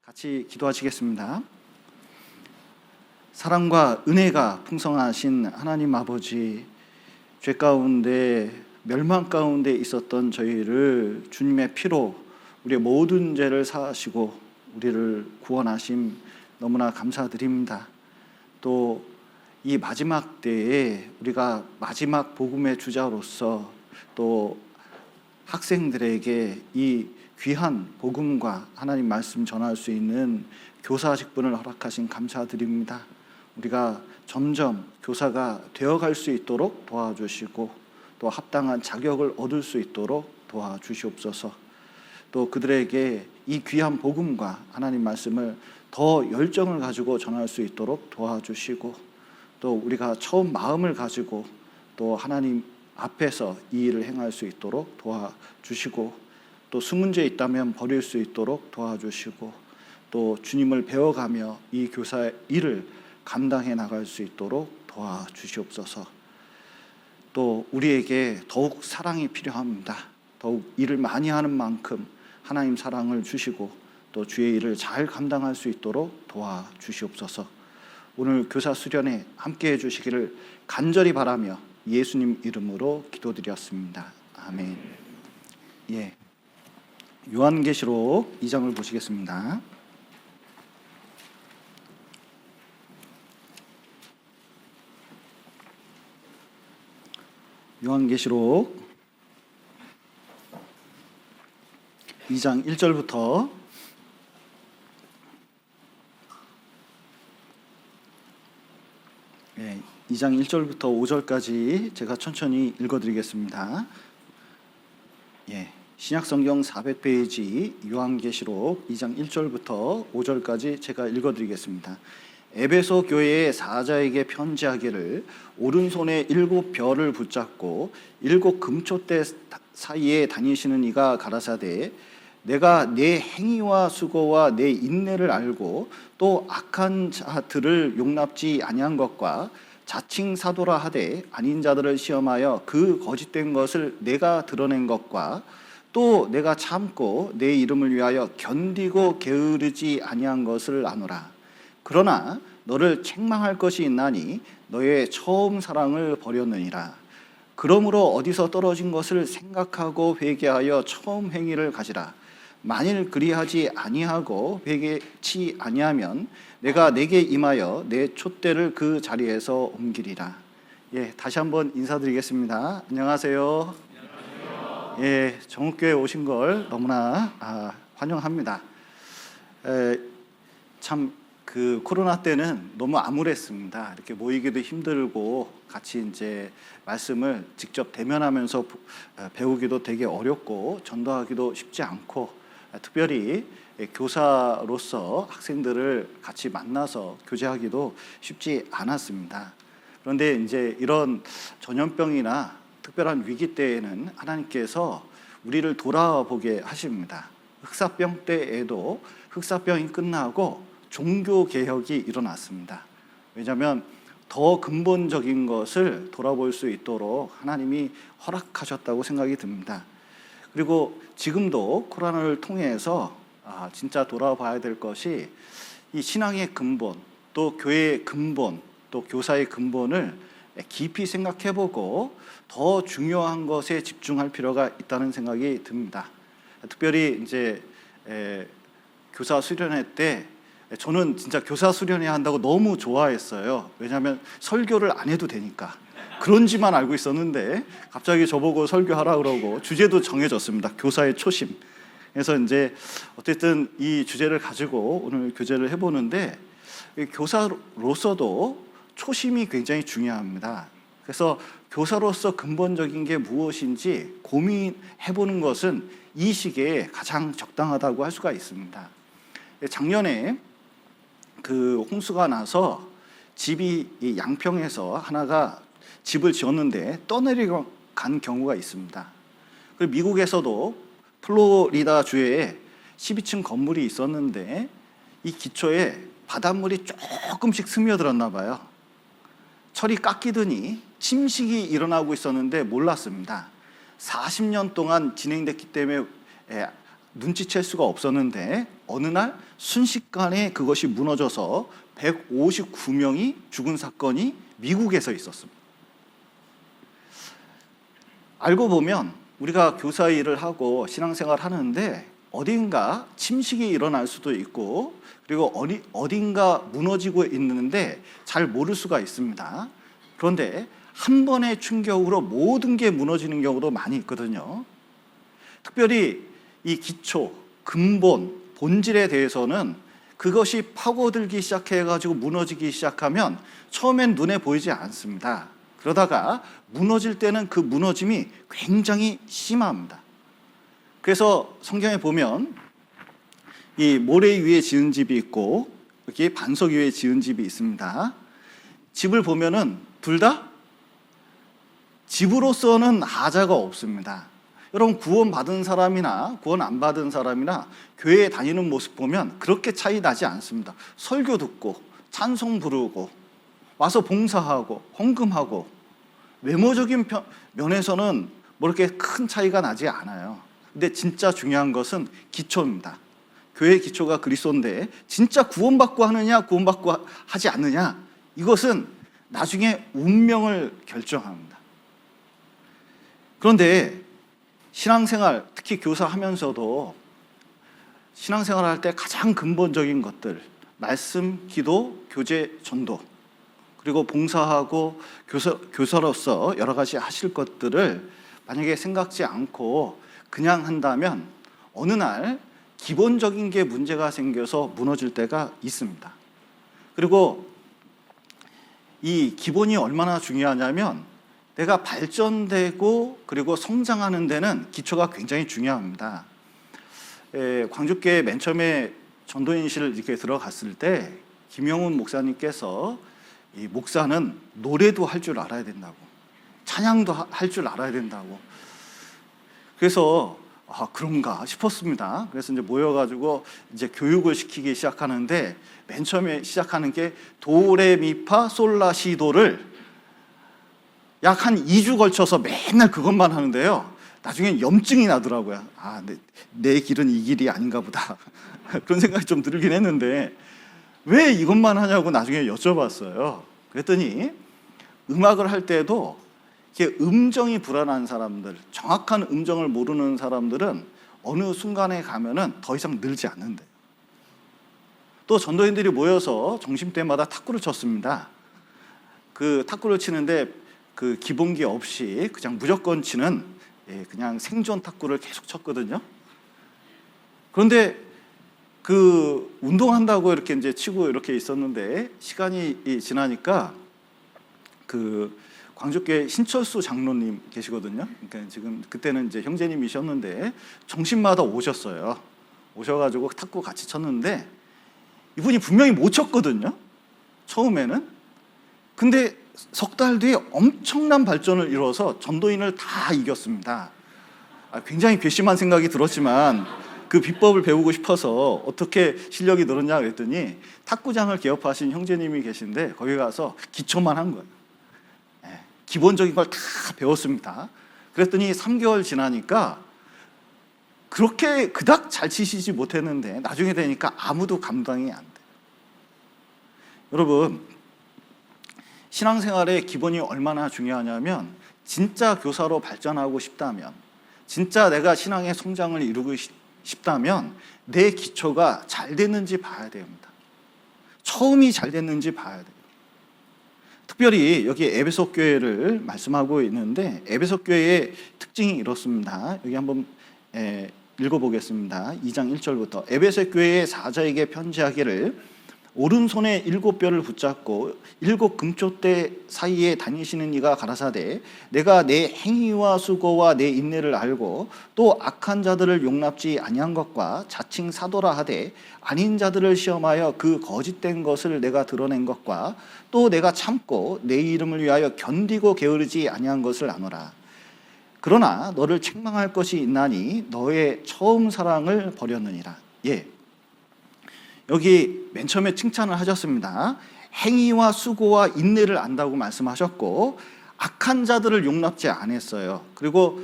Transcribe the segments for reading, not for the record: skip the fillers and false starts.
같이 기도하시겠습니다. 사랑과 은혜가 풍성하신 하나님 아버지, 죄 가운데 멸망 가운데 있었던 저희를 주님의 피로 우리의 모든 죄를 사하시고 우리를 구원하심 너무나 감사드립니다. 또 이 마지막 때에 우리가 마지막 복음의 주자로서 또 학생들에게 이 귀한 복음과 하나님 말씀 전할 수 있는 교사 직분을 허락하신 감사드립니다. 우리가 점점 교사가 되어갈 수 있도록 도와주시고 또 합당한 자격을 얻을 수 있도록 도와주시옵소서. 또 그들에게 이 귀한 복음과 하나님 말씀을 더 열정을 가지고 전할 수 있도록 도와주시고, 또 우리가 처음 마음을 가지고 또 하나님 앞에서 이 일을 행할 수 있도록 도와주시고, 또 수문제 있다면 버릴 수 있도록 도와주시고, 또 주님을 배워가며 이 교사의 일을 감당해 나갈 수 있도록 도와주시옵소서. 또 우리에게 더욱 사랑이 필요합니다. 더욱 일을 많이 하는 만큼 하나님 사랑을 주시고 또 주의 일을 잘 감당할 수 있도록 도와주시옵소서. 오늘 교사 수련회 함께해 주시기를 간절히 바라며 예수님 이름으로 기도드렸습니다. 아멘. 요한계시록 2장을 보시겠습니다. 요한계시록 2장 1절부터 2장 1절부터 5절까지 제가 천천히 읽어드리겠습니다. 신약성경 400페이지 요한계시록 2장 1절부터 5절까지 제가 읽어드리겠습니다. 에베소 교회의 사자에게 편지하기를 오른손에 7별을 붙잡고 7 금초대 사이에 다니시는 이가 가라사대, 내가 내 행위와 수고와 내 인내를 알고 또 악한 자들을 용납지 아니한 것과 자칭 사도라 하되 아닌 자들을 시험하여 그 거짓된 것을 내가 드러낸 것과 또 내가 참고 내 이름을 위하여 견디고 게으르지 아니한 것을 아노라. 그러나 너를 책망할 것이 있나니 너의 처음 사랑을 버렸느니라. 그러므로 어디서 떨어진 것을 생각하고 회개하여 처음 행위를 가지라. 만일 그리하지 아니하고 회개치 아니하면 내가 내게 임하여 내 촛대를 그 자리에서 옮기리라. 다시 한번 인사드리겠습니다. 안녕하세요. 정읍교회 오신 걸 너무나 환영합니다. 참 그 코로나 때는 너무 암울했습니다. 이렇게 모이기도 힘들고 같이 이제 말씀을 직접 대면하면서 배우기도 되게 어렵고 전도하기도 쉽지 않고, 특별히 교사로서 학생들을 같이 만나서 교제하기도 쉽지 않았습니다. 그런데 이제 이런 전염병이나 특별한 위기 때에는 하나님께서 우리를 돌아보게 하십니다. 흑사병 때에도 흑사병이 끝나고 종교개혁이 일어났습니다. 왜냐하면 더 근본적인 것을 돌아볼 수 있도록 하나님이 허락하셨다고 생각이 듭니다. 그리고 지금도 코로나를 통해서 진짜 돌아봐야 될 것이 이 신앙의 근본, 또 교회의 근본, 또 교사의 근본을 깊이 생각해보고 더 중요한 것에 집중할 필요가 있다는 생각이 듭니다. 특별히 이제 교사 수련회 때 저는 진짜 교사 수련회 한다고 너무 좋아했어요. 왜냐하면 설교를 안 해도 되니까. 그런지만 알고 있었는데 갑자기 저보고 설교하라 그러고 주제도 정해졌습니다. 교사의 초심. 그래서 이제 어쨌든 이 주제를 가지고 오늘 교제를 해보는데, 교사로서도 초심이 굉장히 중요합니다. 그래서 교사로서 근본적인 게 무엇인지 고민해보는 것은 이 시기에 가장 적당하다고 할 수가 있습니다. 작년에 그 홍수가 나서 집이 양평에서 하나가 집을 지었는데 떠내려 간 경우가 있습니다. 그리고 미국에서도 플로리다 주에 12층 건물이 있었는데 이 기초에 바닷물이 조금씩 스며들었나 봐요. 철이 깎이더니 침식이 일어나고 있었는데 몰랐습니다. 40년 동안 진행됐기 때문에 눈치챌 수가 없었는데 어느 날 순식간에 그것이 무너져서 159명이 죽은 사건이 미국에서 있었습니다. 알고 보면 우리가 교사 일을 하고 신앙생활 하는데 어딘가 침식이 일어날 수도 있고, 그리고 어딘가 무너지고 있는데 잘 모를 수가 있습니다. 그런데 한 번의 충격으로 모든 게 무너지는 경우도 많이 있거든요. 특별히 이 기초, 근본, 본질에 대해서는 그것이 파고들기 시작해가지고 무너지기 시작하면 처음엔 눈에 보이지 않습니다. 그러다가 무너질 때는 그 무너짐이 굉장히 심합니다. 그래서 성경에 보면 이 모래 위에 지은 집이 있고 여기 반석 위에 지은 집이 있습니다. 집을 보면은 둘 다 집으로서는 하자가 없습니다. 여러분, 구원 받은 사람이나 구원 안 받은 사람이나 교회에 다니는 모습 보면 그렇게 차이 나지 않습니다. 설교 듣고 찬송 부르고 와서 봉사하고 헌금하고 외모적인 면에서는 뭐 이렇게 큰 차이가 나지 않아요. 근데 진짜 중요한 것은 기초입니다. 교회의 기초가 그리스도인데 진짜 구원받고 하느냐 구원받고 하지 않느냐, 이것은 나중에 운명을 결정합니다. 그런데 신앙생활, 특히 교사하면서도 신앙생활 할 때 가장 근본적인 것들, 말씀, 기도, 교제, 전도, 그리고 봉사하고 교사로서 여러 가지 하실 것들을 만약에 생각지 않고 그냥 한다면 어느 날 기본적인 게 문제가 생겨서 무너질 때가 있습니다. 그리고 이 기본이 얼마나 중요하냐면 내가 발전되고 그리고 성장하는 데는 기초가 굉장히 중요합니다. 광주교회 맨 처음에 전도인실 이렇게 들어갔을 때 김영훈 목사님께서 이 목사는 노래도 할 줄 알아야 된다고, 찬양도 할 줄 알아야 된다고. 그래서 그런가 싶었습니다. 그래서 이제 모여가지고 이제 교육을 시키기 시작하는데 맨 처음에 시작하는 게 도레미파 솔라시도를 약 한 2주 걸쳐서 맨날 그것만 하는데요. 나중엔 염증이 나더라고요. 내 길은 이 길이 아닌가 보다. 그런 생각이 좀 들긴 했는데 왜 이것만 하냐고 나중에 여쭤봤어요. 그랬더니 음악을 할 때도 이렇게 음정이 불안한 사람들, 정확한 음정을 모르는 사람들은 어느 순간에 가면은 더 이상 늘지 않는데요. 또 전도인들이 모여서 점심때마다 탁구를 쳤습니다. 그 탁구를 치는데 그 기본기 없이 그냥 무조건 치는 그냥 생존 탁구를 계속 쳤거든요. 그런데 그 운동한다고 이렇게 이제 치고 이렇게 있었는데 시간이 지나니까 그 광주교회 신철수 장로님 계시거든요. 그러니까 지금 그때는 이제 형제님이셨는데 정신마다 오셨어요. 오셔가지고 탁구 같이 쳤는데 이분이 분명히 못 쳤거든요. 처음에는. 근데 석 달 뒤에 엄청난 발전을 이뤄서 전도인을 다 이겼습니다. 굉장히 괘씸한 생각이 들었지만 그 비법을 배우고 싶어서 어떻게 실력이 늘었냐 그랬더니 탁구장을 개업하신 형제님이 계신데 거기 가서 기초만 한 거예요. 기본적인 걸 다 배웠습니다. 그랬더니 3개월 지나니까 그렇게 그닥 잘 치시지 못했는데 나중에 되니까 아무도 감당이 안 돼요. 여러분, 신앙생활의 기본이 얼마나 중요하냐면 진짜 교사로 발전하고 싶다면, 진짜 내가 신앙의 성장을 이루고 싶다면 내 기초가 잘 됐는지 봐야 됩니다. 처음이 잘 됐는지 봐야 돼요. 특별히 여기 에베소 교회를 말씀하고 있는데 에베소 교회의 특징이 이렇습니다. 여기 한번 읽어보겠습니다. 2장 1절부터 에베소 교회의 사자에게 편지하기를 오른손에 7뼈를 붙잡고 7 금초대 사이에 다니시는 이가 가라사대 내가 내 행위와 수고와 내 인내를 알고 또 악한 자들을 용납지 아니한 것과 자칭 사도라 하되 아닌 자들을 시험하여 그 거짓된 것을 내가 드러낸 것과 또 내가 참고 내 이름을 위하여 견디고 게으르지 아니한 것을 아노라. 그러나 너를 책망할 것이 있나니 너의 처음 사랑을 버렸느니라. 여기 맨 처음에 칭찬을 하셨습니다. 행위와 수고와 인내를 안다고 말씀하셨고 악한 자들을 용납지 않았어요. 그리고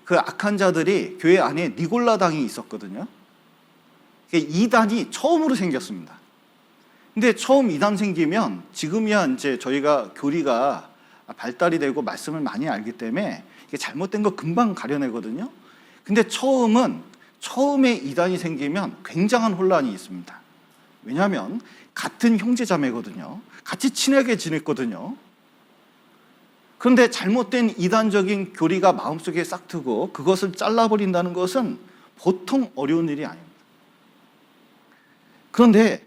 그 악한 자들이 교회 안에 니골라당이 있었거든요. 이단이 처음으로 생겼습니다. 근데 처음 이단 생기면 지금이야 이제 저희가 교리가 발달이 되고 말씀을 많이 알기 때문에 이게 잘못된 거 금방 가려내거든요. 근데 처음에 이단이 생기면 굉장한 혼란이 있습니다. 왜냐하면 같은 형제자매거든요. 같이 친하게 지냈거든요. 그런데 잘못된 이단적인 교리가 마음속에 싹트고 그것을 잘라버린다는 것은 보통 어려운 일이 아닙니다. 그런데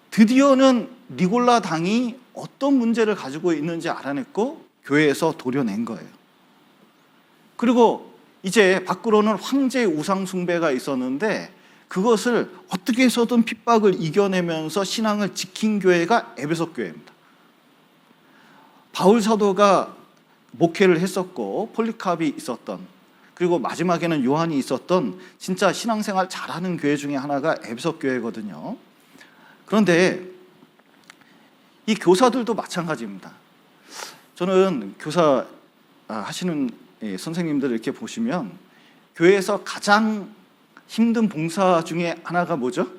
드디어는 니골라 당이 어떤 문제를 가지고 있는지 알아냈고 교회에서 도려낸 거예요. 그리고 이제 밖으로는 황제 우상 숭배가 있었는데 그것을 어떻게 해서든 핍박을 이겨내면서 신앙을 지킨 교회가 에베소 교회입니다. 바울 사도가 목회를 했었고 폴리카비 있었던, 그리고 마지막에는 요한이 있었던 진짜 신앙생활 잘하는 교회 중에 하나가 에베소 교회거든요. 그런데 이 교사들도 마찬가지입니다. 저는 교사 하시는 선생님들 이렇게 보시면 교회에서 가장 힘든 봉사 중에 하나가 뭐죠?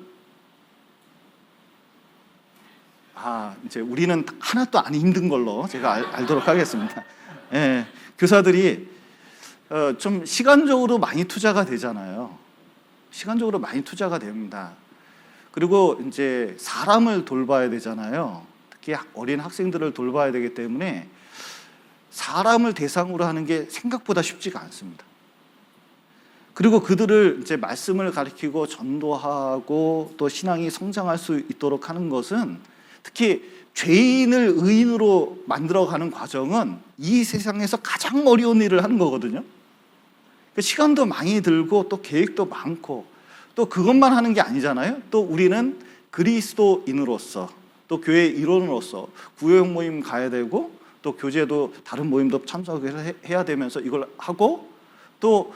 이제 우리는 하나도 안 힘든 걸로 제가 알도록 하겠습니다. 예, 교사들이 좀 시간적으로 많이 투자가 되잖아요. 시간적으로 많이 투자가 됩니다. 그리고 이제 사람을 돌봐야 되잖아요. 특히 어린 학생들을 돌봐야 되기 때문에 사람을 대상으로 하는 게 생각보다 쉽지가 않습니다. 그리고 그들을 이제 말씀을 가르치고 전도하고 또 신앙이 성장할 수 있도록 하는 것은, 특히 죄인을 의인으로 만들어가는 과정은 이 세상에서 가장 어려운 일을 하는 거거든요. 시간도 많이 들고 또 계획도 많고 또 그것만 하는 게 아니잖아요. 또 우리는 그리스도인으로서 또 교회 일원으로서 구호형 모임 가야 되고 또 교제도 다른 모임도 참석을 해야 되면서 이걸 하고, 또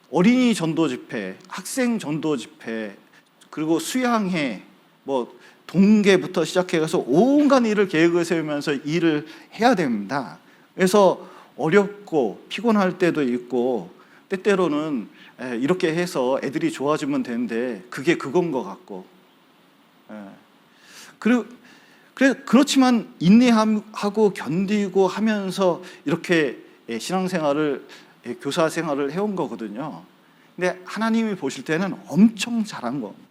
어린이 전도 집회, 학생 전도 집회, 그리고 수양회, 뭐 동계부터 시작해서 온갖 일을 계획을 세우면서 일을 해야 됩니다. 그래서 어렵고 피곤할 때도 있고 때때로는 이렇게 해서 애들이 좋아지면 되는데 그게 그건 것 같고, 그렇지만 인내하고 견디고 하면서 이렇게 신앙생활을, 교사 생활을 해온 거거든요. 근데 하나님이 보실 때는 엄청 잘한 겁니다.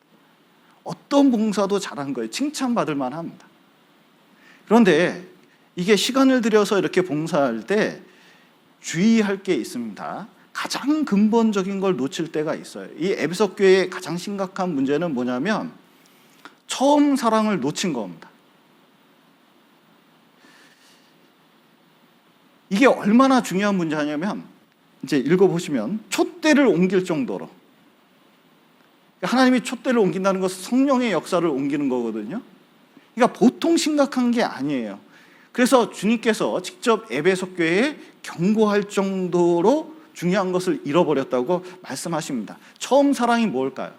어떤 봉사도 잘한 거예요. 칭찬받을 만합니다. 그런데 이게 시간을 들여서 이렇게 봉사할 때 주의할 게 있습니다. 가장 근본적인 걸 놓칠 때가 있어요. 이 에베소 교회의 가장 심각한 문제는 뭐냐면 처음 사랑을 놓친 겁니다. 이게 얼마나 중요한 문제냐면 이제 읽어보시면 촛대를 옮길 정도로, 하나님이 촛대를 옮긴다는 것은 성령의 역사를 옮기는 거거든요. 그러니까 보통 심각한 게 아니에요. 그래서 주님께서 직접 에베소 교회에 경고할 정도로 중요한 것을 잃어버렸다고 말씀하십니다. 처음 사랑이 뭘까요?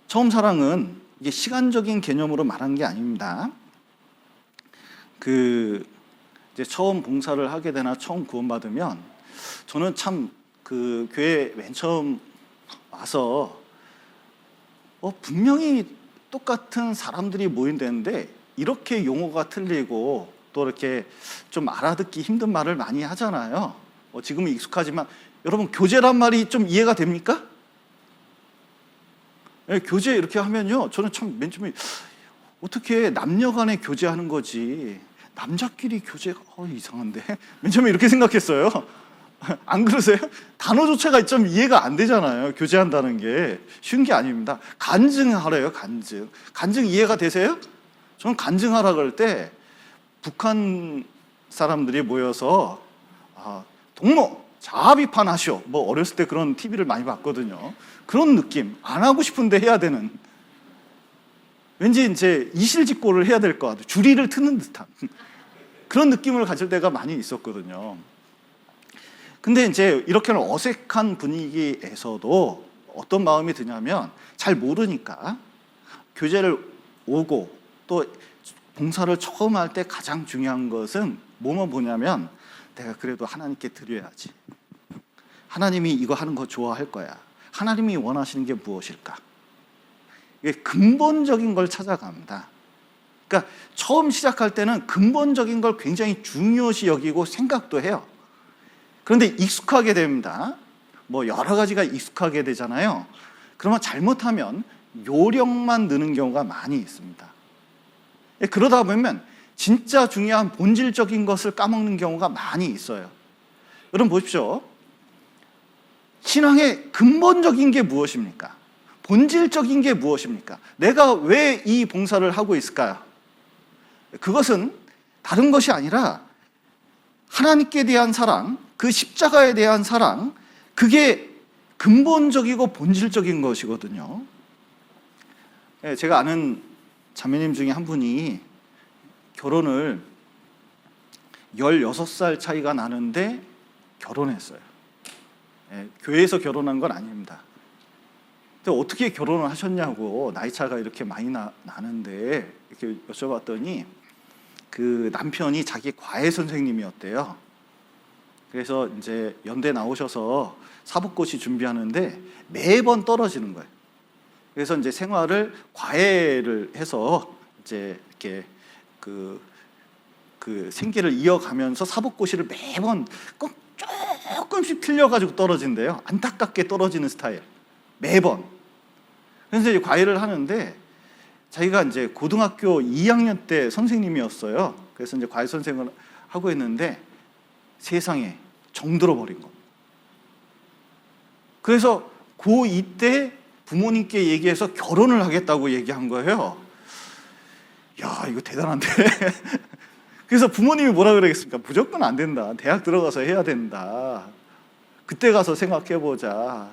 처음 사랑은 이게 시간적인 개념으로 말한 게 아닙니다. 이제 처음 봉사를 하게 되나 처음 구원받으면, 저는 참 그 교회 맨 처음 와서 분명히 똑같은 사람들이 모인다는데 이렇게 용어가 틀리고 또 이렇게 좀 알아듣기 힘든 말을 많이 하잖아요. 지금은 익숙하지만 여러분, 교제란 말이 좀 이해가 됩니까? 네, 교제 이렇게 하면요, 저는 참 맨 처음에 어떻게 남녀 간에 교제하는 거지 남자끼리 교제가 이상한데 맨 처음에 이렇게 생각했어요. 안 그러세요? 단어조차가 좀 이해가 안 되잖아요. 교제한다는 게 쉬운 게 아닙니다. 간증하래요. 간증 이해가 되세요? 저는 간증하라 그럴 때 북한 사람들이 모여서 동무 자비판하시오, 뭐 어렸을 때 그런 TV를 많이 봤거든요. 그런 느낌, 안 하고 싶은데 해야 되는, 왠지 이제 이실직고를 해야 될 것 같아요. 주리를 트는 듯한 그런 느낌을 가질 때가 많이 있었거든요. 근데 이제 이렇게 어색한 분위기에서도 어떤 마음이 드냐면, 잘 모르니까 교제를 오고 또 봉사를 처음 할 때 가장 중요한 것은 뭐냐면 내가 그래도 하나님께 드려야지. 하나님이 이거 하는 거 좋아할 거야. 하나님이 원하시는 게 무엇일까? 이게 근본적인 걸 찾아갑니다. 그러니까 처음 시작할 때는 근본적인 걸 굉장히 중요시 여기고 생각도 해요. 그런데 익숙하게 됩니다. 뭐 여러 가지가 익숙하게 되잖아요. 그러면 잘못하면 요령만 느는 경우가 많이 있습니다. 그러다 보면 진짜 중요한 본질적인 것을 까먹는 경우가 많이 있어요. 여러분 보십시오. 신앙의 근본적인 게 무엇입니까? 본질적인 게 무엇입니까? 내가 왜 이 봉사를 하고 있을까요? 그것은 다른 것이 아니라 하나님께 대한 사랑, 그 십자가에 대한 사랑, 그게 근본적이고 본질적인 것이거든요. 제가 아는 자매님 중에 한 분이 결혼을 16살 차이가 나는데 결혼했어요. 교회에서 결혼한 건 아닙니다. 근데 어떻게 결혼을 하셨냐고, 나이 차가 이렇게 많이 나는데 이렇게 여쭤봤더니 그 남편이 자기 과외 선생님이었대요. 그래서 이제 연대 나오셔서 사법고시 준비하는데 매번 떨어지는 거예요. 그래서 이제 생활을 과외를 해서 이제 이렇게 그 생계를 이어가면서 사법고시를 매번 꼭 조금씩 틀려가지고 떨어진대요. 안타깝게 떨어지는 스타일. 매번. 그래서 이제 과외를 하는데 자기가 이제 고등학교 2학년 때 선생님이었어요. 그래서 이제 과외 선생을 하고 있는데 세상에 정들어 버린 겁니다. 그래서 고2 때 부모님께 얘기해서 결혼을 하겠다고 얘기한 거예요. 야, 이거 대단한데. 그래서 부모님이 뭐라 그러겠습니까? 무조건 안 된다. 대학 들어가서 해야 된다. 그때 가서 생각해보자.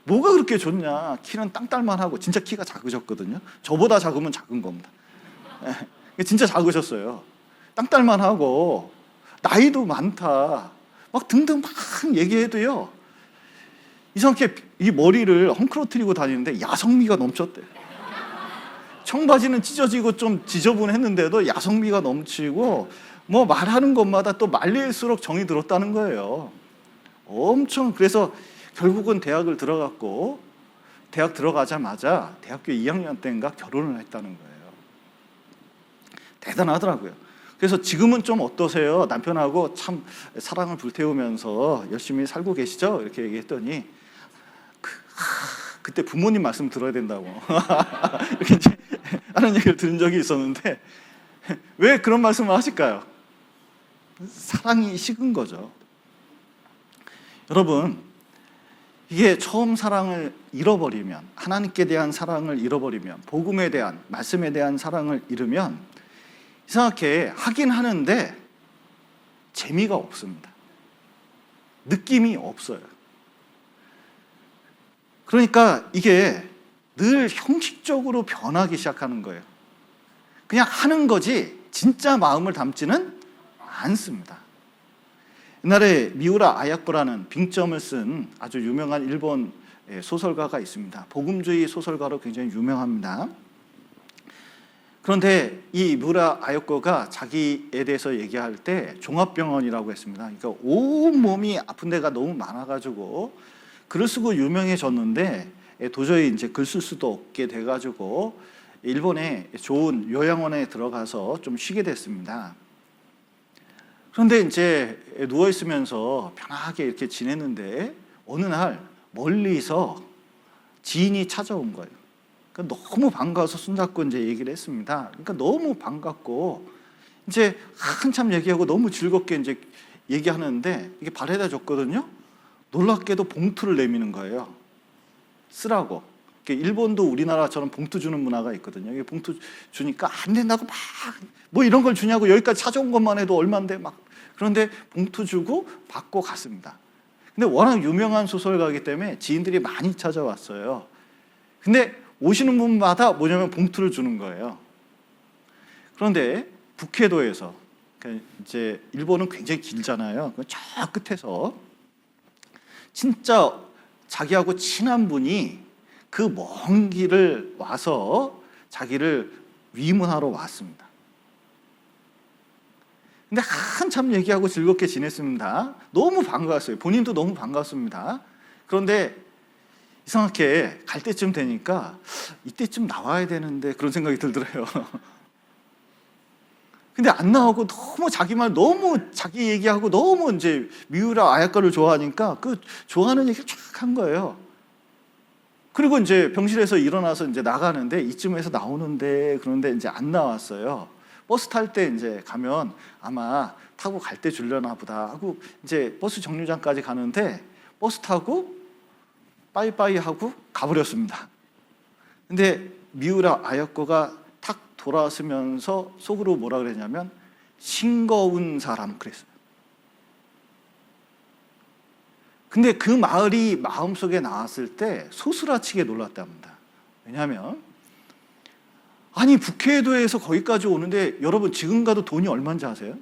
뭐가 그렇게 좋냐. 키는 땅딸만 하고. 진짜 키가 작으셨거든요. 저보다 작으면 작은 겁니다. 진짜 작으셨어요. 땅딸만 하고 나이도 많다. 막 등등 막 얘기해도요, 이상하게 이 머리를 헝클어뜨리고 다니는데 야성미가 넘쳤대. 청바지는 찢어지고 좀 지저분했는데도 야성미가 넘치고 뭐 말하는 것마다 또 말릴수록 정이 들었다는 거예요. 엄청. 그래서 결국은 대학을 들어갔고 대학 들어가자마자 대학교 2학년 때인가 결혼을 했다는 거예요. 대단하더라고요. 그래서 지금은 좀 어떠세요? 남편하고 참 사랑을 불태우면서 열심히 살고 계시죠? 이렇게 얘기했더니 그때 부모님 말씀 들어야 된다고 이렇게 이제 하는 얘기를 들은 적이 있었는데, 왜 그런 말씀을 하실까요? 사랑이 식은 거죠. 여러분, 이게 처음 사랑을 잃어버리면, 하나님께 대한 사랑을 잃어버리면, 복음에 대한, 말씀에 대한 사랑을 잃으면 이상하게 하긴 하는데 재미가 없습니다. 느낌이 없어요. 그러니까 이게 늘 형식적으로 변하기 시작하는 거예요. 그냥 하는 거지 진짜 마음을 담지는 않습니다. 옛날에 미우라 아야코라는 빙점을 쓴 아주 유명한 일본 소설가가 있습니다. 복음주의 소설가로 굉장히 유명합니다. 그런데 이 미우라 아야코가 자기에 대해서 얘기할 때 종합병원이라고 했습니다. 그러니까 온 몸이 아픈 데가 너무 많아가지고 글을 쓰고 유명해졌는데 도저히 이제 글 쓸 수도 없게 돼가지고 일본의 좋은 요양원에 들어가서 좀 쉬게 됐습니다. 그런데 이제 누워 있으면서 편하게 이렇게 지냈는데 어느 날 멀리서 지인이 찾아온 거예요. 그러니까 너무 반가워서 손잡고 이제 얘기를 했습니다. 그러니까 너무 반갑고 이제 한참 얘기하고 너무 즐겁게 이제 얘기하는데 이게 바래다 줬거든요. 놀랍게도 봉투를 내미는 거예요. 쓰라고. 일본도 우리나라처럼 봉투 주는 문화가 있거든요. 이게 봉투 주니까 안 된다고 막 뭐 이런 걸 주냐고, 여기까지 찾아온 것만 해도 얼마인데 막. 그런데 봉투 주고 받고 갔습니다. 근데 워낙 유명한 소설가이기 때문에 지인들이 많이 찾아왔어요. 근데 오시는 분마다 뭐냐면 봉투를 주는 거예요. 그런데 북해도에서, 이제 일본은 굉장히 길잖아요. 저 끝에서 진짜 자기하고 친한 분이 그 먼 길을 와서 자기를 위문하러 왔습니다. 근데 한참 얘기하고 즐겁게 지냈습니다. 너무 반가웠어요. 본인도 너무 반갑습니다. 그런데 이상하게 갈 때쯤 되니까 이때쯤 나와야 되는데 그런 생각이 들더래요. 근데 안 나오고 너무 자기 말, 너무 자기 얘기하고 너무 이제 미우라 아야카를 좋아하니까 그 좋아하는 얘기를 쫙 한 거예요. 그리고 이제 병실에서 일어나서 이제 나가는데 이쯤에서 나오는데 그런데 이제 안 나왔어요. 버스 탈 때 이제 가면 아마 타고 갈 때 줄려나 보다 하고 이제 버스 정류장까지 가는데 버스 타고 빠이빠이 하고 가버렸습니다. 근데 미우라 아야코가 탁 돌아서면서 속으로 뭐라 그랬냐면 싱거운 사람 그랬어요. 근데 그 말이 마음속에 나왔을 때 소스라치게 놀랐답니다. 왜냐하면 아니 북해도에서 거기까지 오는데 여러분 지금 가도 돈이 얼마인지 아세요?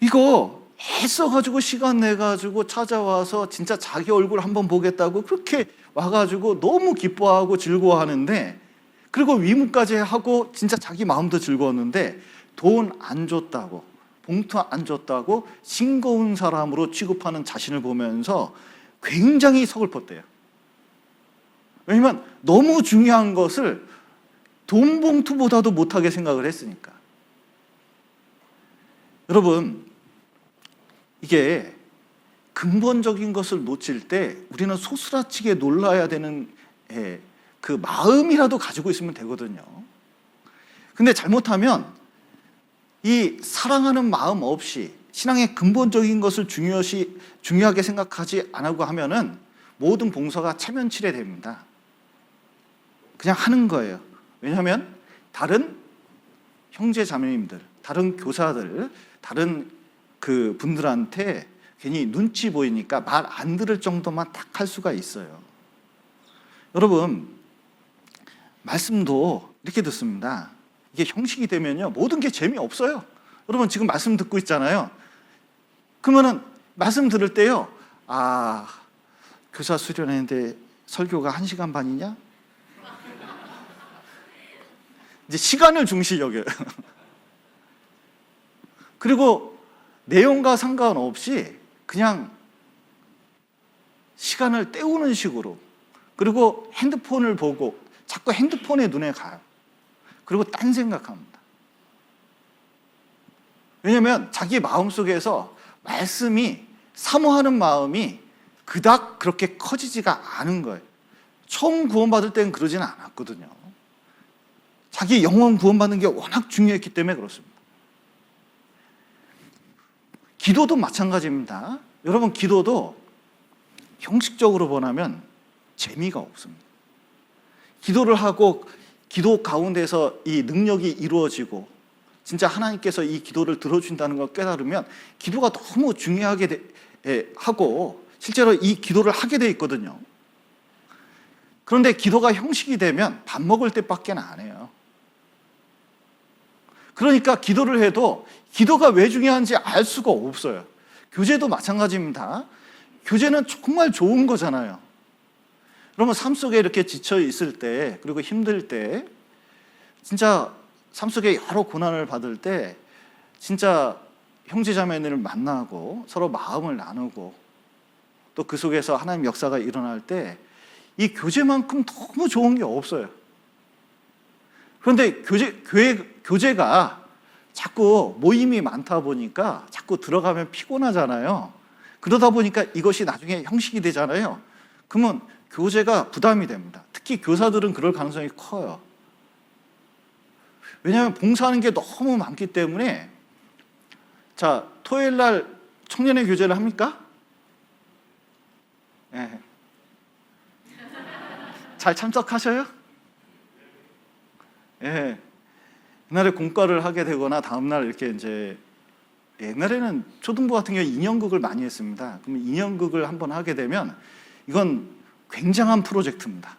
이거 애써가지고 시간 내가지고 찾아와서 진짜 자기 얼굴 한번 보겠다고 그렇게 와가지고 너무 기뻐하고 즐거워하는데 그리고 위문까지 하고 진짜 자기 마음도 즐거웠는데 돈 안 줬다고 봉투 안 줬다고 싱거운 사람으로 취급하는 자신을 보면서 굉장히 서글펐대요. 왜냐면 너무 중요한 것을 돈 봉투보다도 못하게 생각을 했으니까. 여러분, 이게 근본적인 것을 놓칠 때 우리는 소스라치게 놀라야 되는 그 마음이라도 가지고 있으면 되거든요. 근데 잘못하면 이 사랑하는 마음 없이 신앙의 근본적인 것을 중요하게 생각하지 않고 하면은 모든 봉사가 체면치레 됩니다. 그냥 하는 거예요. 왜냐하면 다른 형제 자매님들, 다른 교사들, 다른 그 분들한테 괜히 눈치 보이니까 말 안 들을 정도만 딱 할 수가 있어요. 여러분, 말씀도 이렇게 듣습니다. 이게 형식이 되면요, 모든 게 재미없어요. 여러분 지금 말씀 듣고 있잖아요. 그러면은 말씀 들을 때요, 아, 교사 수련회인데 설교가 1시간 반이냐? 이제 시간을 중시 여겨요. 그리고 내용과 상관없이 그냥 시간을 때우는 식으로, 그리고 핸드폰을 보고 자꾸 핸드폰에 눈에 가요. 그리고 딴 생각합니다. 왜냐하면 자기 마음속에서 말씀이 사모하는 마음이 그닥 그렇게 커지지가 않은 거예요. 처음 구원받을 때는 그러지는 않았거든요. 자기 영혼 구원받는 게 워낙 중요했기 때문에 그렇습니다. 기도도 마찬가지입니다. 여러분, 기도도 형식적으로 보면 재미가 없습니다. 기도를 하고 기도 가운데서 이 능력이 이루어지고 진짜 하나님께서 이 기도를 들어준다는 걸 깨달으면 기도가 너무 중요하게 하고 실제로 이 기도를 하게 돼 있거든요. 그런데 기도가 형식이 되면 밥 먹을 때밖에 안 해요. 그러니까 기도를 해도 기도가 왜 중요한지 알 수가 없어요. 교제도 마찬가지입니다. 교제는 정말 좋은 거잖아요. 여러분, 삶 속에 이렇게 지쳐 있을 때, 그리고 힘들 때, 진짜 삶 속에 여러 고난을 받을 때 진짜 형제자매들을 만나고 서로 마음을 나누고 또 그 속에서 하나님 역사가 일어날 때 이 교제만큼 너무 좋은 게 없어요. 그런데 교제가 자꾸 모임이 많다 보니까 자꾸 들어가면 피곤하잖아요. 그러다 보니까 이것이 나중에 형식이 되잖아요. 그러면 교제가 부담이 됩니다. 특히 교사들은 그럴 가능성이 커요. 왜냐하면 봉사하는 게 너무 많기 때문에. 자, 토요일 날 청년의 교제를 합니까? 네. 잘 참석하셔요? 예. 옛날에 공과를 하게 되거나 다음날 이렇게 이제, 옛날에는 초등부 같은 경우 인형극을 많이 했습니다. 그러면 인형극을 한번 하게 되면 이건 굉장한 프로젝트입니다.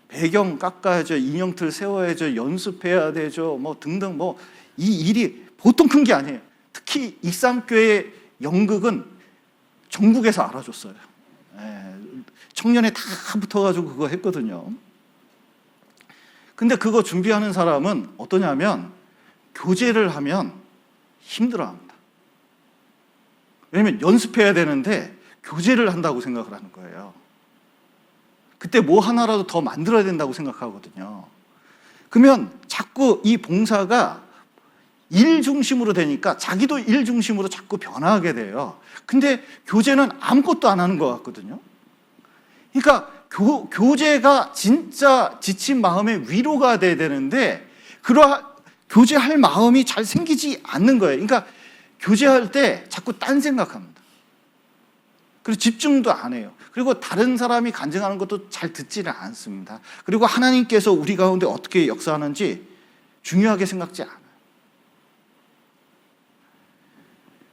배경 깎아야죠, 인형틀 세워야죠, 연습해야 되죠, 뭐 등등, 뭐 이 일이 보통 큰 게 아니에요. 특히 익산교회 연극은 전국에서 알아줬어요. 청년에 다 붙어가지고 그거 했거든요. 근데 그거 준비하는 사람은 어떠냐면 교제를 하면 힘들어합니다. 왜냐하면 연습해야 되는데 교제를 한다고 생각을 하는 거예요. 그때 뭐 하나라도 더 만들어야 된다고 생각하거든요. 그러면 자꾸 이 봉사가 일 중심으로 되니까 자기도 일 중심으로 자꾸 변화하게 돼요. 근데 교제는 아무것도 안 하는 것 같거든요. 그러니까 교제가 진짜 지친 마음의 위로가 돼야 되는데 교제할 마음이 잘 생기지 않는 거예요. 그러니까 교제할 때 자꾸 딴 생각합니다. 그리고 집중도 안 해요. 그리고 다른 사람이 간증하는 것도 잘 듣지를 않습니다. 그리고 하나님께서 우리 가운데 어떻게 역사하는지 중요하게 생각지 않아요.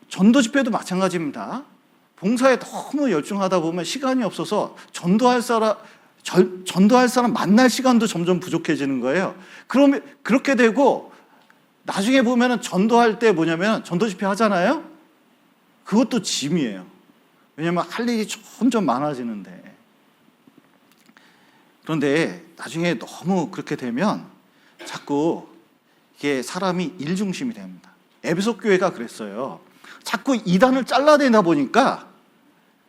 전도 집회도 마찬가지입니다. 봉사에 너무 열중하다 보면 시간이 없어서 전도할 사람 만날 시간도 점점 부족해지는 거예요. 그러면 그렇게 되고 나중에 보면은 전도할 때 뭐냐면 전도 집회 하잖아요. 그것도 짐이에요. 왜냐면 할 일이 점점 많아지는데. 그런데 나중에 너무 그렇게 되면 자꾸 이게 사람이 일중심이 됩니다. 에베소 교회가 그랬어요. 자꾸 이단을 잘라내다 보니까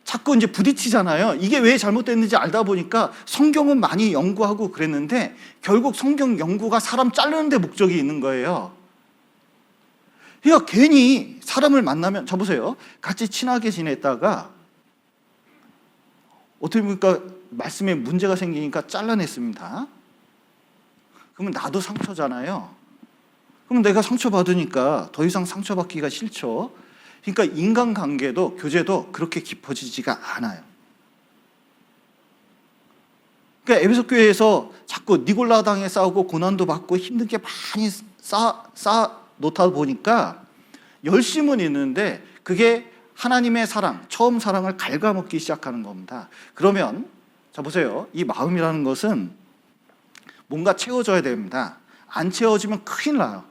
자꾸 이제 부딪히잖아요. 이게 왜 잘못됐는지 알다 보니까 성경은 많이 연구하고 그랬는데 결국 성경 연구가 사람 자르는 데 목적이 있는 거예요. 그러니까 괜히 사람을 만나면, 저 보세요. 같이 친하게 지냈다가 어떻게 보니까 말씀에 문제가 생기니까 잘라냈습니다. 그러면 나도 상처잖아요. 그럼 내가 상처받으니까 더 이상 상처받기가 싫죠. 그러니까 인간관계도 교제도 그렇게 깊어지지가 않아요. 그러니까 에베소 교회에서 자꾸 니골라당에 싸우고 고난도 받고 힘든 게 많이 쌓아 놓다 보니까 열심은 있는데 그게 하나님의 사랑, 처음 사랑을 갉아먹기 시작하는 겁니다. 그러면 자 보세요. 이 마음이라는 것은 뭔가 채워져야 됩니다. 안 채워지면 큰일 나요.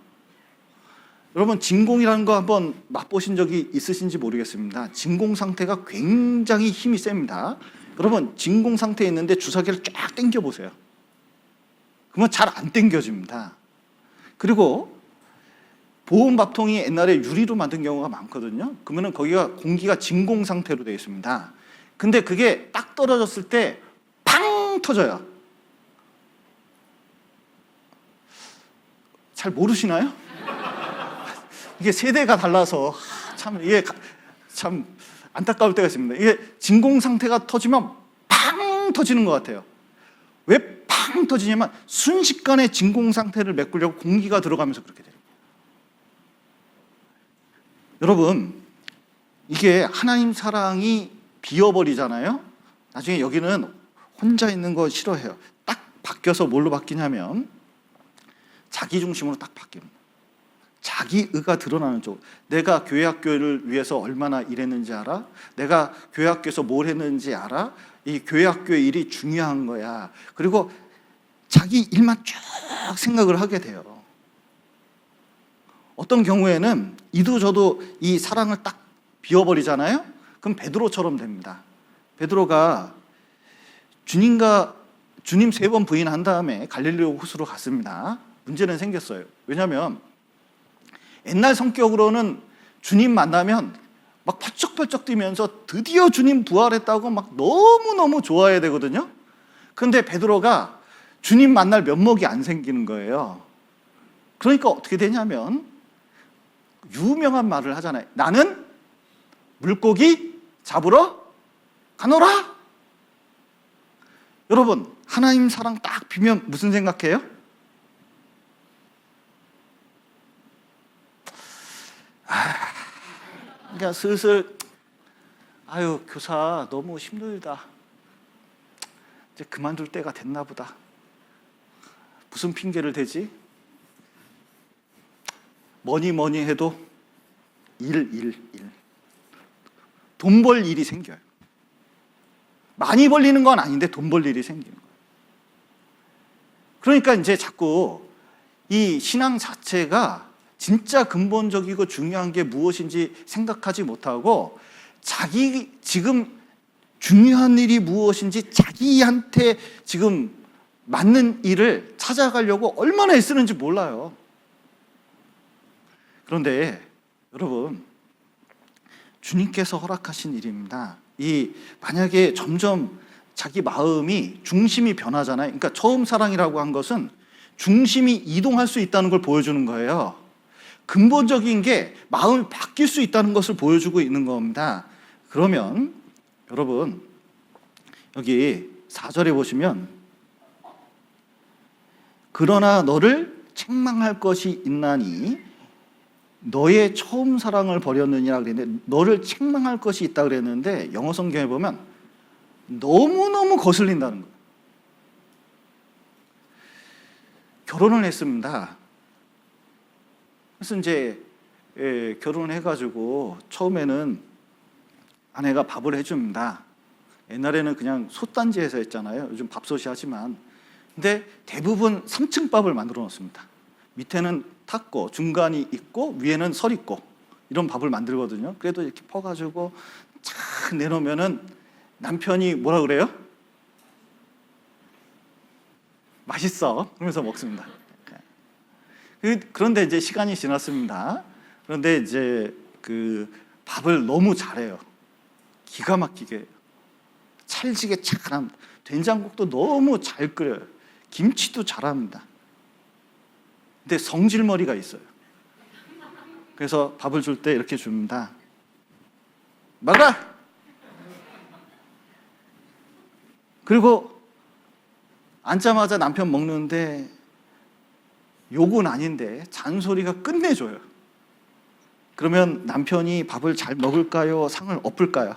여러분 진공이라는 거 한번 맛보신 적이 있으신지 모르겠습니다. 진공 상태가 굉장히 힘이 셉니다. 여러분 진공 상태에 있는데 주사기를 쫙 당겨보세요. 그러면 잘 안 당겨집니다. 그리고 보온밥통이 옛날에 유리로 만든 경우가 많거든요. 그러면 거기가 공기가 진공 상태로 되어 있습니다. 근데 그게 딱 떨어졌을 때 팡 터져요. 잘 모르시나요? 이게 세대가 달라서 이게 참 안타까울 때가 있습니다. 이게 진공 상태가 터지면 팡 터지는 것 같아요. 왜 팡 터지냐면 순식간에 진공 상태를 메꾸려고 공기가 들어가면서 그렇게 돼요. 여러분 이게 하나님 사랑이 비어버리잖아요. 나중에 여기는 혼자 있는 거 싫어해요. 딱 바뀌어서 뭘로 바뀌냐면 자기 중심으로 딱 바뀝니다. 자기의가 드러나는 쪽. 내가 교회학교를 위해서 얼마나 일했는지 알아? 내가 교회학교에서 뭘 했는지 알아? 이 교회학교의 일이 중요한 거야. 그리고 자기 일만 쭉 생각을 하게 돼요. 어떤 경우에는 이도 저도 이 사랑을 딱 비워버리잖아요? 그럼 베드로처럼 됩니다. 베드로가 주님 3번 부인한 다음에 갈릴리 호수로 갔습니다. 문제는 생겼어요. 왜냐하면 옛날 성격으로는 주님 만나면 막 펄쩍펄쩍 뛰면서 드디어 주님 부활했다고 막 너무너무 좋아해야 되거든요. 그런데 베드로가 주님 만날 면목이 안 생기는 거예요. 그러니까 어떻게 되냐면 유명한 말을 하잖아요. 나는 물고기 잡으러 가노라. 여러분 하나님 사랑 딱 비면 무슨 생각해요? 그러니까 슬슬 교사 너무 힘들다. 이제 그만둘 때가 됐나 보다. 무슨 핑계를 대지? 뭐니 해도 일. 돈 벌 일이 생겨요. 많이 벌리는 건 아닌데 돈 벌 일이 생기는 거예요. 그러니까 이제 자꾸 이 신앙 자체가 진짜 근본적이고 중요한 게 무엇인지 생각하지 못하고 자기 지금 중요한 일이 무엇인지 자기한테 지금 맞는 일을 찾아가려고 얼마나 애쓰는지 몰라요. 그런데 여러분, 주님께서 허락하신 일입니다. 만약에 점점 자기 마음이 중심이 변하잖아요. 그러니까 처음 사랑이라고 한 것은 중심이 이동할 수 있다는 걸 보여주는 거예요. 근본적인 게 마음이 바뀔 수 있다는 것을 보여주고 있는 겁니다. 그러면 여러분, 여기 4절에 보시면 그러나 너를 책망할 것이 있나니 너의 처음 사랑을 버렸느니라 그랬는데, 너를 책망할 것이 있다 그랬는데 영어 성경에 보면 너무너무 거슬린다는 거예요. 결혼을 했습니다. 그래서 이제 결혼을 해가지고 처음에는 아내가 밥을 해줍니다. 옛날에는 그냥 솥단지에서 했잖아요. 요즘 밥솥이 하지만. 근데 대부분 3층 밥을 만들어 놓습니다. 밑에는 탔고 중간이 있고 위에는 설 있고 이런 밥을 만들거든요. 그래도 이렇게 퍼가지고 착 내놓으면은 남편이 뭐라 그래요? 맛있어. 그러면서 먹습니다. 그런데 이제 시간이 지났습니다. 그런데 이제 그 밥을 너무 잘해요. 기가 막히게 찰지게 잘합니다. 된장국도 너무 잘 끓여요. 김치도 잘합니다. 근데 성질머리가 있어요. 그래서 밥을 줄 때 이렇게 줍니다. 먹어라! 그리고 앉자마자 남편 먹는데 욕은 아닌데 잔소리가 끝내줘요. 그러면 남편이 밥을 잘 먹을까요? 상을 엎을까요?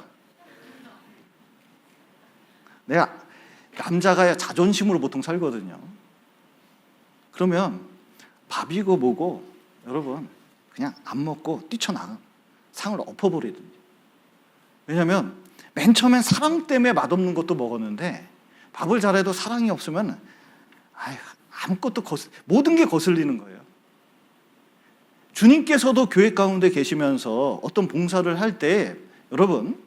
남자가 자존심으로 보통 살거든요. 그러면 밥이고 뭐고 여러분 그냥 안 먹고 뛰쳐나가 상을 엎어버리든지. 왜냐하면 맨 처음엔 사랑 때문에 맛없는 것도 먹었는데 밥을 잘해도 사랑이 없으면 아무것도 모든 게 거슬리는 거예요. 주님께서도 교회 가운데 계시면서 어떤 봉사를 할 때 여러분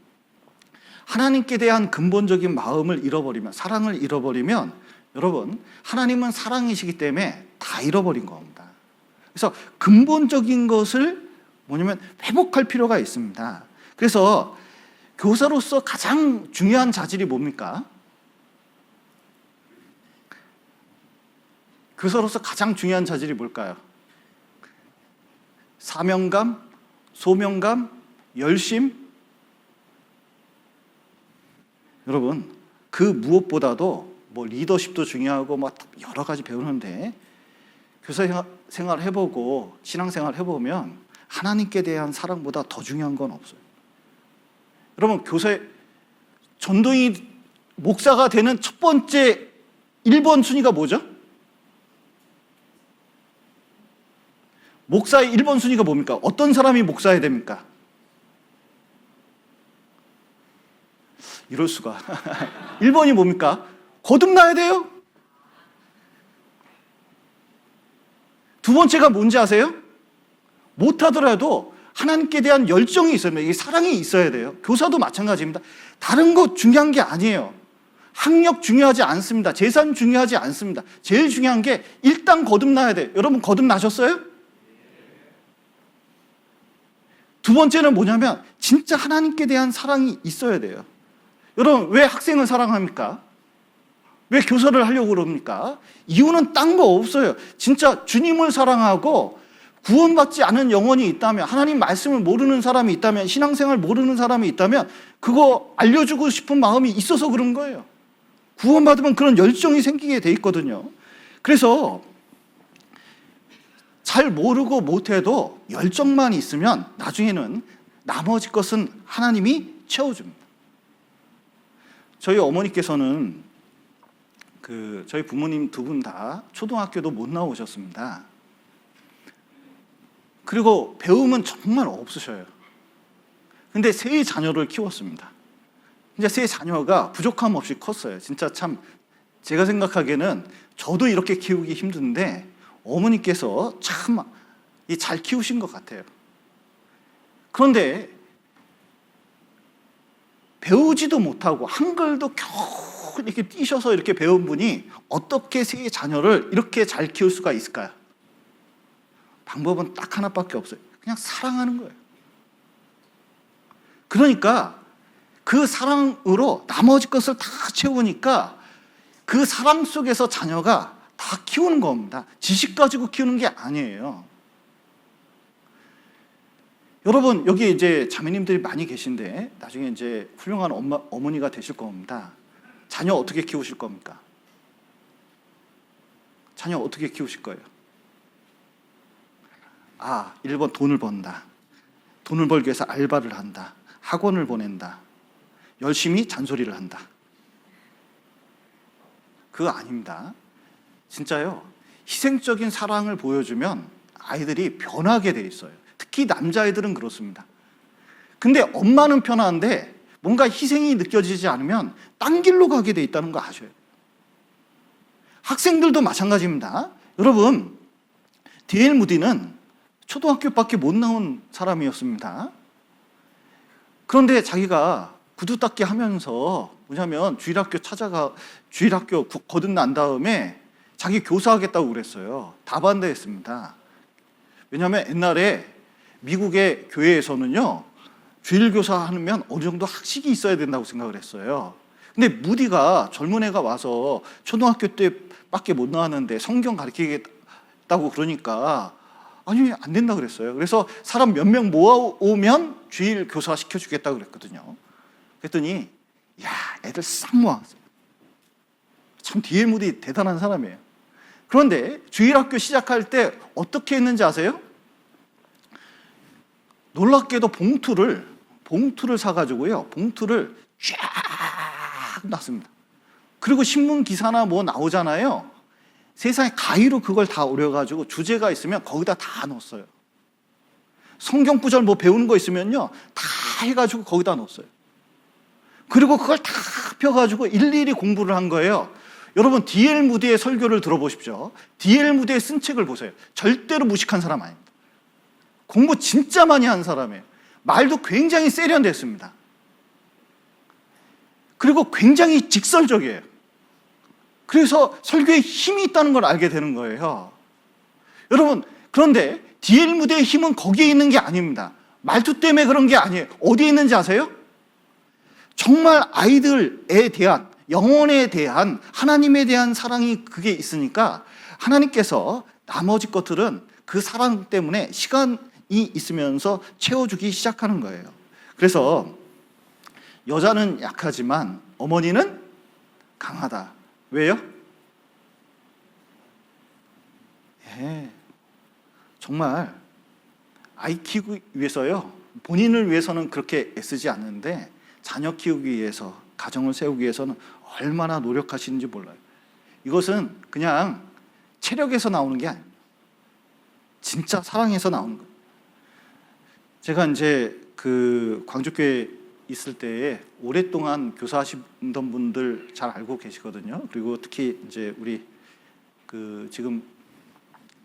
하나님께 대한 근본적인 마음을 잃어버리면, 사랑을 잃어버리면 여러분 하나님은 사랑이시기 때문에 다 잃어버린 겁니다. 그래서 근본적인 것을 뭐냐면 회복할 필요가 있습니다. 그래서 교사로서 가장 중요한 자질이 뭡니까? 교사로서 가장 중요한 자질이 뭘까요? 사명감, 소명감, 열심. 여러분 그 무엇보다도 뭐 리더십도 중요하고 막 여러 가지 배우는데 교사 생활 해보고 신앙생활 해보면 하나님께 대한 사랑보다 더 중요한 건 없어요. 여러분 전도인 목사가 되는 첫 번째 1번 순위가 뭐죠? 목사의 1번 순위가 뭡니까? 어떤 사람이 목사해야 됩니까? 이럴 수가. 1번이 뭡니까? 거듭나야 돼요. 두 번째가 뭔지 아세요? 못하더라도 하나님께 대한 열정이 있어야 돼요. 이게 사랑이 있어야 돼요. 교사도 마찬가지입니다. 다른 거 중요한 게 아니에요. 학력 중요하지 않습니다. 재산 중요하지 않습니다. 제일 중요한 게 일단 거듭나야 돼요. 여러분 거듭나셨어요? 두 번째는 뭐냐면 진짜 하나님께 대한 사랑이 있어야 돼요. 여러분 왜 학생을 사랑합니까? 왜 교사를 하려고 그럽니까? 이유는 딴 거 없어요. 진짜 주님을 사랑하고 구원받지 않은 영혼이 있다면, 하나님 말씀을 모르는 사람이 있다면, 신앙생활 모르는 사람이 있다면 그거 알려주고 싶은 마음이 있어서 그런 거예요. 구원받으면 그런 열정이 생기게 돼 있거든요. 그래서 잘 모르고 못해도 열정만 있으면 나중에는 나머지 것은 하나님이 채워줍니다. 저희 어머니께서는 저희 부모님 두 분 다 초등학교도 못 나오셨습니다. 그리고 배움은 정말 없으셔요. 근데 세 자녀를 키웠습니다. 이제 세 자녀가 부족함 없이 컸어요. 진짜 참 제가 생각하기에는 저도 이렇게 키우기 힘든데 어머니께서 참 잘 키우신 것 같아요. 그런데 배우지도 못하고 한글도 겨우 이렇게 뛰셔서 이렇게 배운 분이 어떻게 세 자녀를 이렇게 잘 키울 수가 있을까요? 방법은 딱 하나밖에 없어요. 그냥 사랑하는 거예요. 그러니까 그 사랑으로 나머지 것을 다 채우니까 그 사랑 속에서 자녀가 다 키우는 겁니다. 지식 가지고 키우는 게 아니에요. 여러분, 여기 이제 자매님들이 많이 계신데 나중에 이제 훌륭한 어머니가 되실 겁니다. 자녀 어떻게 키우실 겁니까? 자녀 어떻게 키우실 거예요? 1번 돈을 번다. 돈을 벌기 위해서 알바를 한다. 학원을 보낸다. 열심히 잔소리를 한다. 그거 아닙니다. 진짜요. 희생적인 사랑을 보여주면 아이들이 변하게 돼 있어요. 특히 남자아이들은 그렇습니다. 근데 엄마는 편한데 뭔가 희생이 느껴지지 않으면 딴 길로 가게 돼 있다는 거 아셔요. 학생들도 마찬가지입니다. 여러분, D.L. 무디는 초등학교밖에 못 나온 사람이었습니다. 그런데 자기가 구두 닦기 하면서 뭐냐면 주일학교 거듭난 다음에 자기 교사하겠다고 그랬어요. 다 반대했습니다. 왜냐하면 옛날에 미국의 교회에서는요, 주일교사 하면 어느 정도 학식이 있어야 된다고 생각을 했어요. 근데 무디가 젊은 애가 와서 초등학교 때밖에 못 나왔는데 성경 가르치겠다고 그러니까 아니, 안 된다 그랬어요. 그래서 사람 몇 명 모아오면 주일 교사 시켜주겠다고 그랬거든요. 그랬더니 애들 싹 모았어요. 참 D.L. 무디 대단한 사람이에요. 그런데 주일학교 시작할 때 어떻게 했는지 아세요? 놀랍게도 봉투를 사가지고요, 봉투를 쫙 놨습니다. 그리고 신문 기사나 뭐 나오잖아요. 세상에 가위로 그걸 다 오려가지고 주제가 있으면 거기다 다 넣었어요. 성경 구절 뭐 배우는 거 있으면요, 다 해가지고 거기다 넣었어요. 그리고 그걸 다 펴가지고 일일이 공부를 한 거예요. 여러분, D.L. 무디의 설교를 들어보십시오. D.L. 무디의 쓴 책을 보세요. 절대로 무식한 사람 아닙니다. 공부 진짜 많이 한 사람이에요. 말도 굉장히 세련됐습니다. 그리고 굉장히 직설적이에요. 그래서 설교에 힘이 있다는 걸 알게 되는 거예요. 여러분, 그런데 D.L. 무디의 힘은 거기에 있는 게 아닙니다. 말투 때문에 그런 게 아니에요. 어디에 있는지 아세요? 정말 아이들에 대한, 영혼에 대한, 하나님에 대한 사랑이 그게 있으니까 하나님께서 나머지 것들은 그 사랑 때문에 시간이 있으면서 채워주기 시작하는 거예요. 그래서 여자는 약하지만 어머니는 강하다. 왜요? 정말 아이 키우기 위해서요, 본인을 위해서는 그렇게 애쓰지 않는데 자녀 키우기 위해서, 가정을 세우기 위해서는 얼마나 노력하시는지 몰라요. 이것은 그냥 체력에서 나오는 게 아닙니다. 진짜 사랑에서 나오는 거예요. 제가 이제 그 광주교회 있을 때에 오랫동안 교사하시던 분들 잘 알고 계시거든요. 그리고 특히 이제 우리 그 지금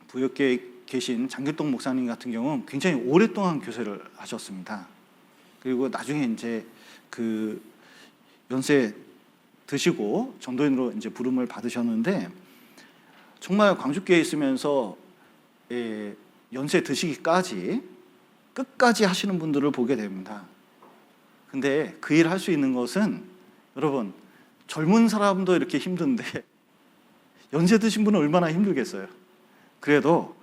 부역계에 계신 장길동 목사님 같은 경우는 굉장히 오랫동안 교세를 하셨습니다. 그리고 나중에 이제 그 연세 드시고 전도인으로 이제 부름을 받으셨는데, 정말 광주교회에 있으면서 연세 드시기까지 끝까지 하시는 분들을 보게 됩니다. 근데 그 일을 할 수 있는 것은, 여러분, 젊은 사람도 이렇게 힘든데 연세 드신 분은 얼마나 힘들겠어요. 그래도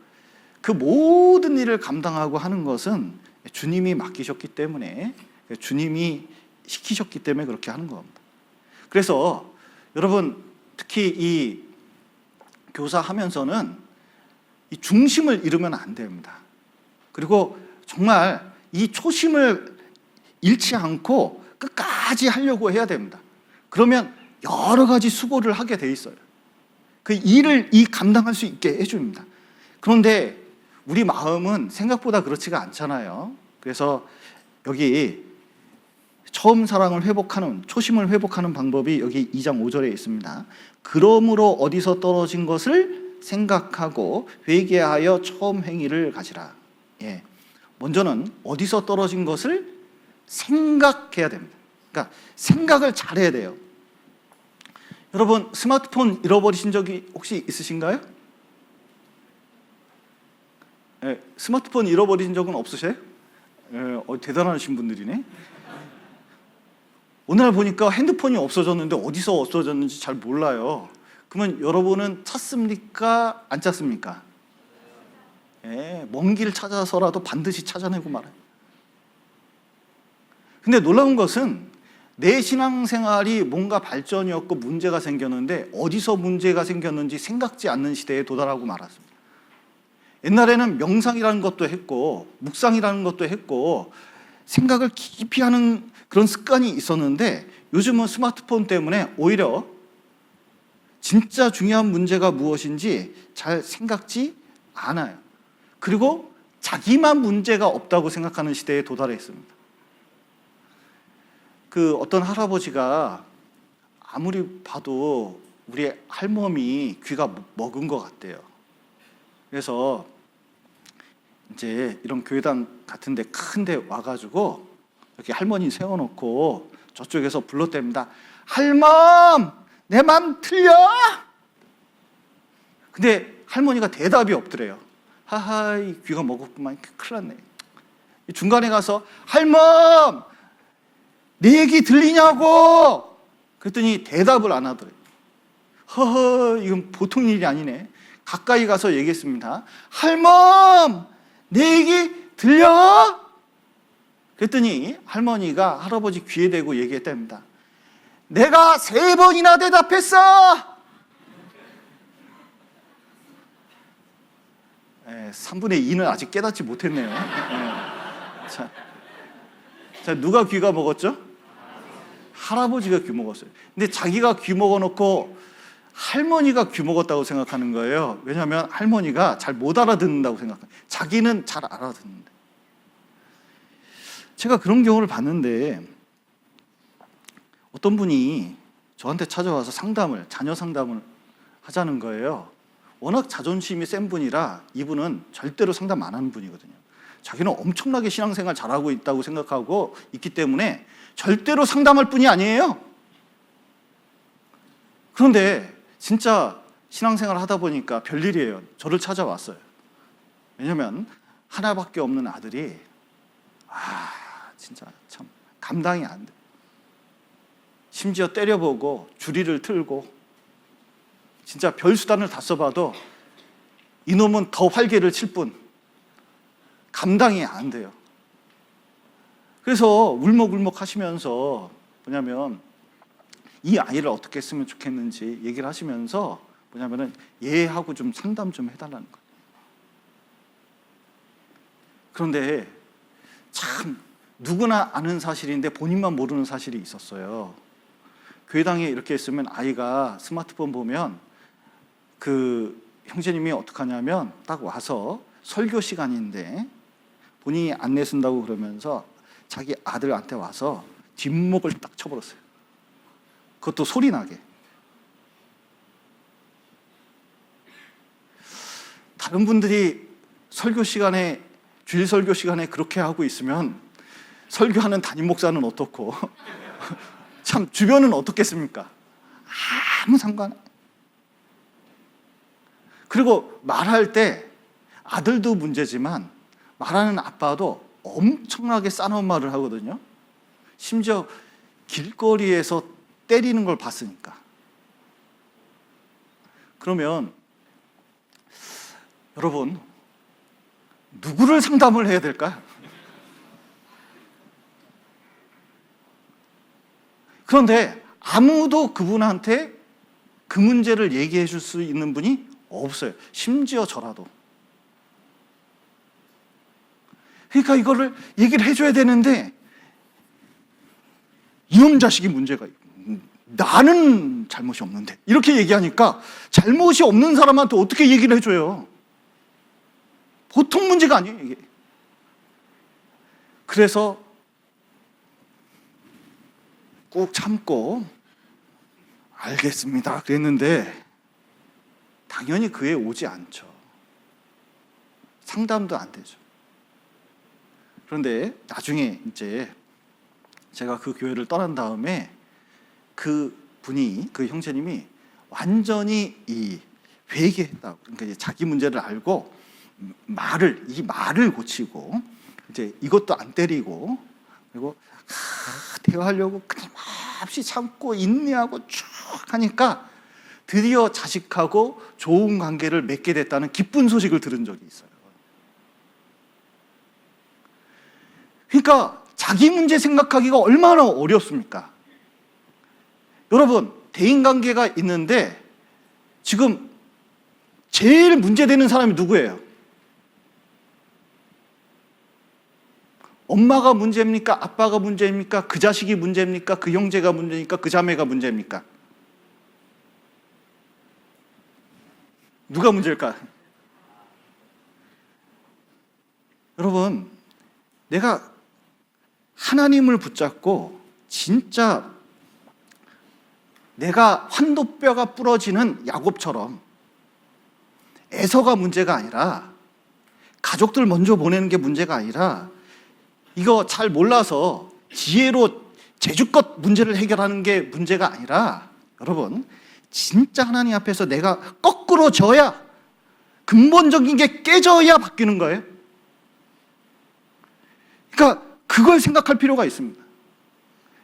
그 모든 일을 감당하고 하는 것은 주님이 맡기셨기 때문에, 주님이 시키셨기 때문에 그렇게 하는 겁니다. 그래서 여러분, 특히 이 교사하면서는 이 중심을 잃으면 안 됩니다. 그리고 정말 이 초심을 잃지 않고 끝까지 하려고 해야 됩니다. 그러면 여러 가지 수고를 하게 돼 있어요. 그 일을 감당할 수 있게 해줍니다. 그런데 우리 마음은 생각보다 그렇지가 않잖아요. 그래서 여기 처음 사랑을 회복하는, 초심을 회복하는 방법이 여기 2장 5절에 있습니다. 그러므로 어디서 떨어진 것을 생각하고 회개하여 처음 행위를 가지라. 먼저는 어디서 떨어진 것을 생각해야 됩니다. 그러니까 생각을 잘해야 돼요. 여러분, 스마트폰 잃어버리신 적이 혹시 있으신가요? 스마트폰 잃어버린 적은 없으세요? 대단하신 분들이네. 오늘 보니까 핸드폰이 없어졌는데 어디서 없어졌는지 잘 몰라요. 그러면 여러분은 찾습니까? 안 찾습니까? 먼 길 찾아서라도 반드시 찾아내고 말아요. 근데 놀라운 것은 내 신앙생활이 뭔가 발전이 없고 문제가 생겼는데 어디서 문제가 생겼는지 생각지 않는 시대에 도달하고 말았습니다. 옛날에는 명상이라는 것도 했고 묵상이라는 것도 했고 생각을 깊이 하는 그런 습관이 있었는데 요즘은 스마트폰 때문에 오히려 진짜 중요한 문제가 무엇인지 잘 생각지 않아요. 그리고 자기만 문제가 없다고 생각하는 시대에 도달했습니다. 어떤 할아버지가 아무리 봐도 우리 할머니 귀가 먹은 것 같대요. 그래서 이제 이런 교회당 같은 데 큰 데 와가지고 이렇게 할머니 세워놓고 저쪽에서 불렀답니다. 할멈! 내 맘 틀려? 근데 할머니가 대답이 없더래요. 하하이 귀가 먹었구만. 큰일 났네. 중간에 가서 할멈! 내 얘기 들리냐고! 그랬더니 대답을 안 하더래요. 허허 이건 보통 일이 아니네. 가까이 가서 얘기했습니다. 할멈! 내 얘기 들려? 그랬더니 할머니가 할아버지 귀에 대고 얘기했답니다. 내가 3번이나 대답했어! 3분의 2는 아직 깨닫지 못했네요. 자, 누가 귀가 먹었죠? 할아버지가 귀 먹었어요. 근데 자기가 귀 먹어놓고 할머니가 귀 먹었다고 생각하는 거예요. 왜냐하면 할머니가 잘 못 알아듣는다고 생각해요. 자기는 잘 알아듣는데. 제가 그런 경우를 봤는데 어떤 분이 저한테 찾아와서 자녀 상담을 하자는 거예요. 워낙 자존심이 센 분이라 이분은 절대로 상담 안 하는 분이거든요. 자기는 엄청나게 신앙생활 잘하고 있다고 생각하고 있기 때문에 절대로 상담할 분이 아니에요. 그런데 진짜 신앙생활 하다 보니까 별일이에요. 저를 찾아왔어요. 왜냐하면 하나밖에 없는 아들이 진짜 참 감당이 안 돼. 심지어 때려보고 주리를 틀고 진짜 별수단을 다 써봐도 이놈은 더 활개를 칠 뿐 감당이 안 돼요. 그래서 울먹울먹 하시면서 뭐냐면 이 아이를 어떻게 했으면 좋겠는지 얘기를 하시면서 뭐냐면은 얘하고 좀 상담 좀 해달라는 거예요. 그런데 참 누구나 아는 사실인데 본인만 모르는 사실이 있었어요. 교회당에 이렇게 있으면 아이가 스마트폰 보면 형제님이 어떻게 하냐면 딱 와서 설교 시간인데 본인이 안내 쓴다고 그러면서 자기 아들한테 와서 뒷목을 딱 쳐버렸어요. 그것도 소리 나게. 다른 분들이 주일 설교 시간에 그렇게 하고 있으면 설교하는 담임 목사는 어떻고 참 주변은 어떻겠습니까? 아무 상관. 그리고 말할 때 아들도 문제지만 말하는 아빠도 엄청나게 싸나운 말을 하거든요. 심지어 길거리에서 때리는 걸 봤으니까. 그러면 여러분 누구를 상담을 해야 될까요? 그런데 아무도 그분한테 그 문제를 얘기해 줄 수 있는 분이 없어요. 심지어 저라도. 그러니까 이거를 얘기를 해줘야 되는데 이놈 자식이 문제가 있고 나는 잘못이 없는데 이렇게 얘기하니까 잘못이 없는 사람한테 어떻게 얘기를 해줘요? 보통 문제가 아니에요 이게. 그래서 꾹 참고 알겠습니다 그랬는데 당연히 그 애 오지 않죠. 상담도 안 되죠. 그런데 나중에 이제 제가 그 교회를 떠난 다음에 그 형제님이 완전히 회개했다고. 그러니까 이제 자기 문제를 알고 이 말을 고치고 이제 이것도 안 때리고 그리고 대화하려고 끊임없이 참고 인내하고 쭉 하니까 드디어 자식하고 좋은 관계를 맺게 됐다는 기쁜 소식을 들은 적이 있어요. 그러니까 자기 문제 생각하기가 얼마나 어렵습니까? 여러분, 대인관계가 있는데 지금 제일 문제되는 사람이 누구예요? 엄마가 문제입니까? 아빠가 문제입니까? 그 자식이 문제입니까? 그 형제가 문제입니까? 그 자매가 문제입니까? 누가 문제일까? 여러분, 내가 하나님을 붙잡고 진짜 내가 환도뼈가 부러지는 야곱처럼 에서가 문제가 아니라 가족들 먼저 보내는 게 문제가 아니라 이거 잘 몰라서 지혜로 제주껏 문제를 해결하는 게 문제가 아니라 여러분 진짜 하나님 앞에서 내가 거꾸로 져야 근본적인 게 깨져야 바뀌는 거예요. 그러니까 그걸 생각할 필요가 있습니다.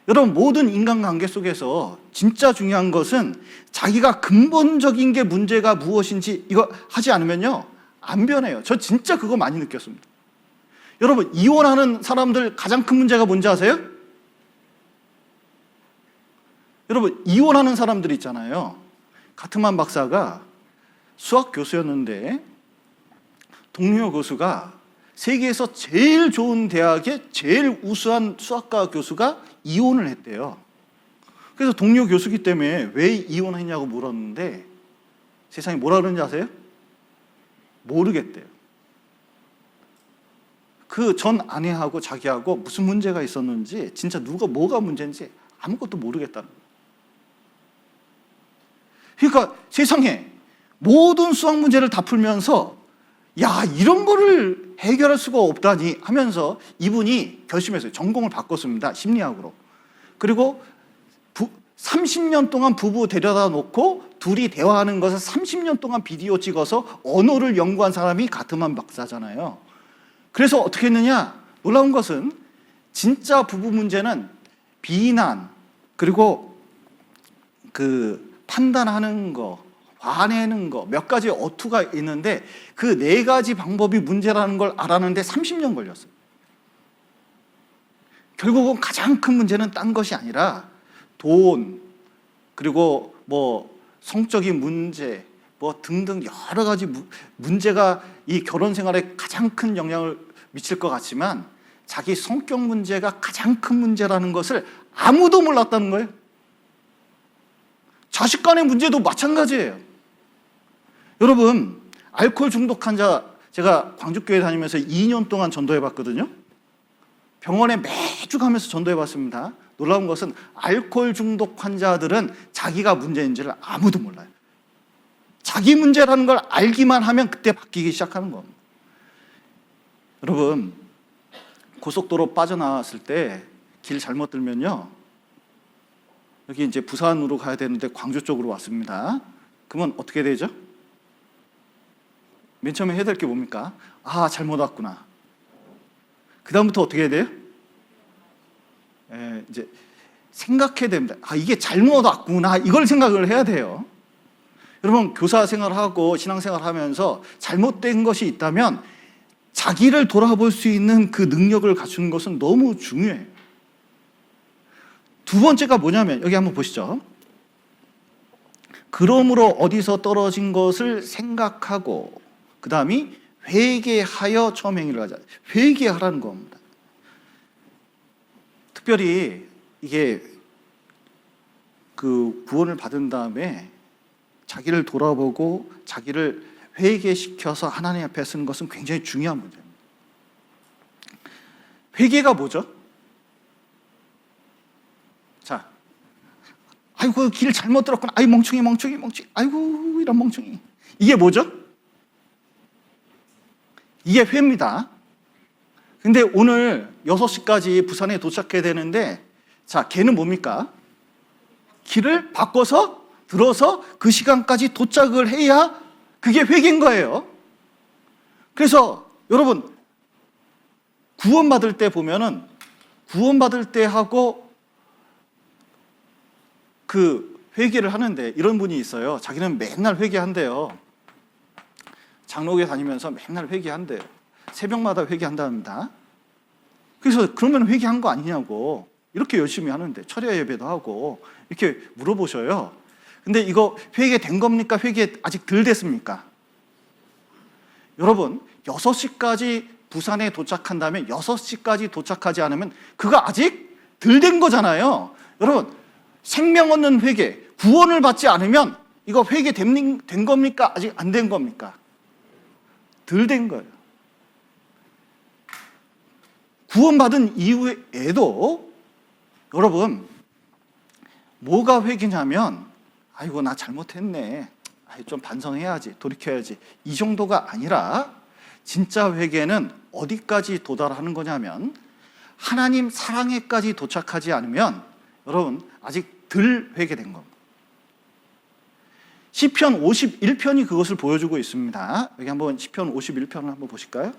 여러분 모든 인간관계 속에서 진짜 중요한 것은 자기가 근본적인 게 문제가 무엇인지 이거 하지 않으면요 안 변해요. 저 진짜 그거 많이 느꼈습니다. 여러분 이혼하는 사람들 가장 큰 문제가 뭔지 아세요? 여러분 이혼하는 사람들 있잖아요. 가트만 박사가 수학 교수였는데 동료 교수가 세계에서 제일 좋은 대학의 제일 우수한 수학과 교수가 이혼을 했대요. 그래서 동료 교수기 때문에 왜 이혼했냐고 물었는데 세상에 뭐라 그러는지 아세요? 모르겠대요. 그 전 아내하고 자기하고 무슨 문제가 있었는지 진짜 누가 뭐가 문제인지 아무것도 모르겠다는 거예요. 그러니까 세상에 모든 수학 문제를 다 풀면서 야 이런 거를 해결할 수가 없다니 하면서 이분이 결심했어요. 전공을 바꿨습니다. 심리학으로. 그리고 30년 동안 부부 데려다 놓고 둘이 대화하는 것을 30년 동안 비디오 찍어서 언어를 연구한 사람이 가트만 박사잖아요. 그래서 어떻게 했느냐? 놀라운 것은 진짜 부부 문제는 비난 그리고 그 판단하는 거 화내는 거 몇 가지 어투가 있는데 그 4가지 방법이 문제라는 걸 알았는데 30년 걸렸어요. 결국은 가장 큰 문제는 딴 것이 아니라 돈 그리고 뭐 성적인 문제 뭐 등등 여러 가지 문제가 이 결혼 생활에 가장 큰 영향을 미칠 것 같지만 자기 성격 문제가 가장 큰 문제라는 것을 아무도 몰랐다는 거예요. 자식 간의 문제도 마찬가지예요. 여러분 알코올 중독 환자 제가 광주교회 다니면서 2년 동안 전도해 봤거든요. 병원에 매주 가면서 전도해 봤습니다. 놀라운 것은 알코올 중독 환자들은 자기가 문제인지를 아무도 몰라요. 자기 문제라는 걸 알기만 하면 그때 바뀌기 시작하는 겁니다. 여러분 고속도로 빠져나왔을 때 길 잘못 들면요 여기 이제 부산으로 가야 되는데 광주 쪽으로 왔습니다. 그러면 어떻게 되죠? 맨 처음에 해야 될 게 뭡니까? 아 잘못 왔구나. 그 다음부터 어떻게 해야 돼요? 이제 생각해야 됩니다. 아 이게 잘못 왔구나 이걸 생각을 해야 돼요. 여러분 교사 생활하고 신앙생활 하면서 잘못된 것이 있다면 자기를 돌아볼 수 있는 그 능력을 갖추는 것은 너무 중요해요. 두 번째가 뭐냐면 여기 한번 보시죠. 그러므로 어디서 떨어진 것을 생각하고 그 다음이 회개하여 처음 행위를 하자. 회개하라는 겁니다. 특별히 이게 그 구원을 받은 다음에 자기를 돌아보고 자기를 회개시켜서 하나님 앞에 쓰는 것은 굉장히 중요한 문제입니다. 회개가 뭐죠? 자, 아이고 길 잘못 들었구나. 아이 멍청이. 아이고 이런 멍청이. 이게 뭐죠? 이게 회입니다. 근데 오늘 6시까지 부산에 도착해야 되는데 자, 걔는 뭡니까? 길을 바꿔서 들어서 그 시간까지 도착을 해야 그게 회개인 거예요. 그래서 여러분, 구원받을 때 보면은 구원받을 때 하고 그 회개를 하는데 이런 분이 있어요. 자기는 맨날 회개한대요. 장로교에 다니면서 맨날 회개한대요. 새벽마다 회개한답니다. 그래서 그러면 회개한 거 아니냐고, 이렇게 열심히 하는데 철야 예배도 하고 이렇게 물어보셔요. 근데 이거 회개된 겁니까? 회개 아직 덜 됐습니까? 여러분, 6시까지 부산에 도착한다면 6시까지 도착하지 않으면 그거 아직 덜 된 거잖아요. 여러분, 생명 얻는 회개, 구원을 받지 않으면 이거 회개된 겁니까? 아직 안 된 겁니까? 덜 된 거예요. 구원받은 이후에도 여러분, 뭐가 회개냐면 아이고 나 잘못했네, 좀 반성해야지, 돌이켜야지, 이 정도가 아니라 진짜 회개는 어디까지 도달하는 거냐면 하나님 사랑에까지 도착하지 않으면 여러분 아직 덜 회개된 겁니다. 시편 51편이 그것을 보여주고 있습니다. 여기 한번 시편 51편을 한번 보실까요?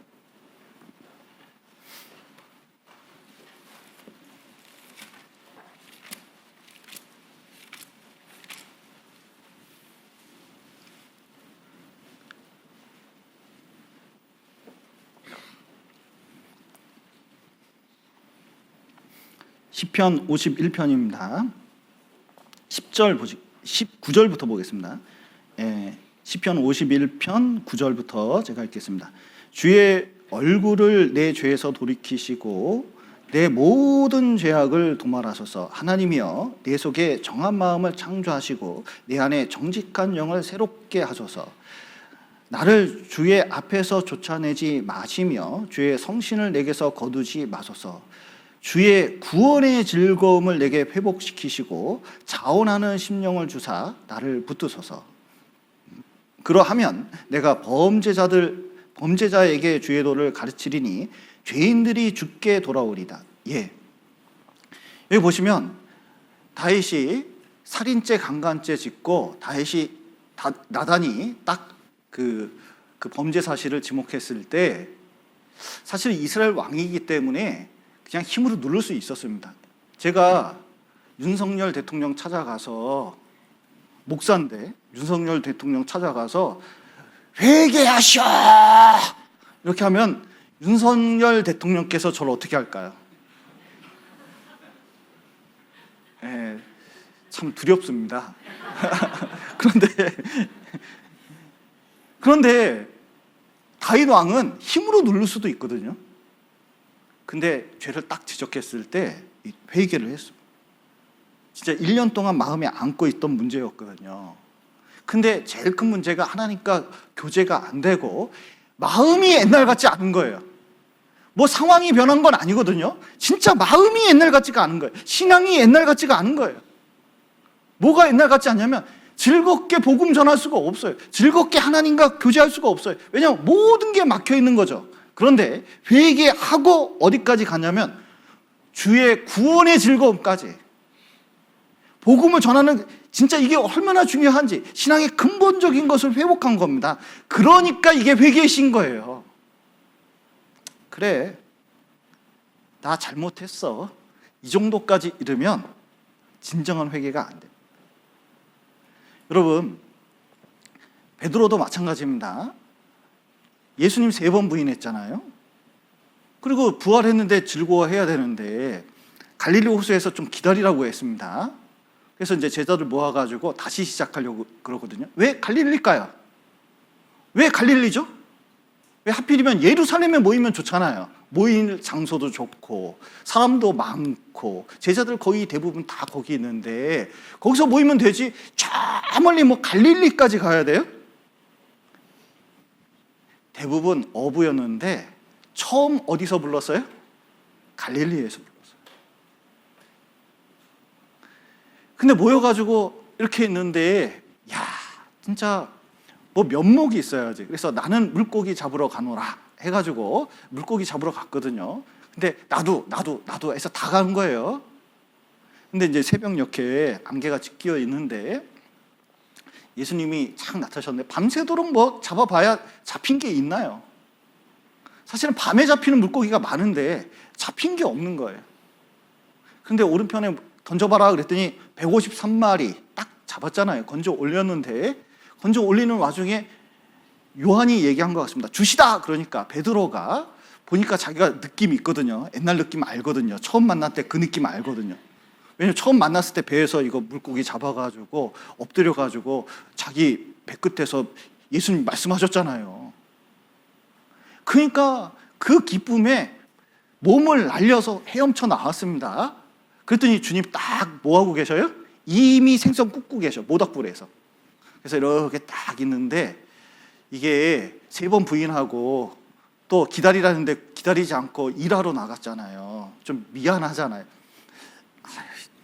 시편 51편입니다. 19절부터 보겠습니다. 시편 51편 9절부터 제가 읽겠습니다. 주의 얼굴을 내 죄에서 돌이키시고 내 모든 죄악을 도말하소서. 하나님이여, 내 속에 정한 마음을 창조하시고 내 안에 정직한 영을 새롭게 하소서. 나를 주의 앞에서 쫓아내지 마시며 주의 성신을 내게서 거두지 마소서. 주의 구원의 즐거움을 내게 회복시키시고 자원하는 심령을 주사 나를 붙드소서. 그러하면 내가 범죄자에게 주의 도를 가르치리니 죄인들이 죽게 돌아오리다. 예. 여기 보시면 다윗이 살인죄, 강간죄 짓고 나단이 딱 그 범죄 사실을 지목했을 때 사실 이스라엘 왕이기 때문에 그냥 힘으로 누를 수 있었습니다. 제가 윤석열 대통령 찾아가서, 목사인데 윤석열 대통령 찾아가서 회개하셔! 이렇게 하면 윤석열 대통령께서 저를 어떻게 할까요? 참 두렵습니다. 그런데 다윗 왕은 힘으로 누를 수도 있거든요. 근데 죄를 딱 지적했을 때 회개를 했습니다. 진짜 1년 동안 마음에 안고 있던 문제였거든요. 근데 제일 큰 문제가 하나님과 교제가 안 되고 마음이 옛날 같지 않은 거예요. 뭐 상황이 변한 건 아니거든요. 진짜 마음이 옛날 같지가 않은 거예요. 신앙이 옛날 같지가 않은 거예요. 뭐가 옛날 같지 않냐면 즐겁게 복음 전할 수가 없어요. 즐겁게 하나님과 교제할 수가 없어요. 왜냐하면 모든 게 막혀 있는 거죠. 그런데 회개하고 어디까지 가냐면 주의 구원의 즐거움까지, 복음을 전하는, 진짜 이게 얼마나 중요한지 신앙의 근본적인 것을 회복한 겁니다. 그러니까 이게 회개이신 거예요. 그래, 나 잘못했어, 이 정도까지 이르면 진정한 회개가 안 돼요. 여러분, 베드로도 마찬가지입니다. 예수님 3번 부인했잖아요. 그리고 부활했는데 즐거워해야 되는데 갈릴리 호수에서 좀 기다리라고 했습니다. 그래서 이제 제자들 모아가지고 다시 시작하려고 그러거든요. 왜 갈릴리일까요? 왜 갈릴리죠? 왜 하필이면 예루살렘에 모이면 좋잖아요. 모일 장소도 좋고 사람도 많고 제자들 거의 대부분 다 거기 있는데 거기서 모이면 되지 저 멀리 뭐 갈릴리까지 가야 돼요? 대부분 어부였는데 처음 어디서 불렀어요? 갈릴리에서 불렀어요. 근데 모여가지고 이렇게 있는데 야, 진짜 뭐 면목이 있어야지. 그래서 나는 물고기 잡으러 가노라 해가지고 물고기 잡으러 갔거든요. 근데 나도 해서 다 간 거예요. 근데 이제 새벽녘에 안개가 끼어 있는데 예수님이 착 나타나셨는데 밤새도록 뭐 잡아봐야 잡힌 게 있나요? 사실은 밤에 잡히는 물고기가 많은데 잡힌 게 없는 거예요. 그런데 오른편에 던져봐라 그랬더니 153마리 딱 잡았잖아요. 건져 올렸는데 건져 올리는 와중에 요한이 얘기한 것 같습니다. 주시다 그러니까 베드로가 보니까 자기가 느낌이 있거든요. 옛날 느낌 알거든요. 처음 만날 때 그 느낌 알거든요. 왜냐면 처음 만났을 때 배에서 이거 물고기 잡아가지고 엎드려가지고 자기 배 끝에서 예수님 말씀하셨잖아요. 그러니까 그 기쁨에 몸을 날려서 헤엄쳐 나왔습니다. 그랬더니 주님 딱 뭐하고 계셔요? 이미 생선 굽고 계셔. 모닥불에서. 그래서 이렇게 딱 있는데 이게 3번 부인하고 또 기다리라는데 기다리지 않고 일하러 나갔잖아요. 좀 미안하잖아요.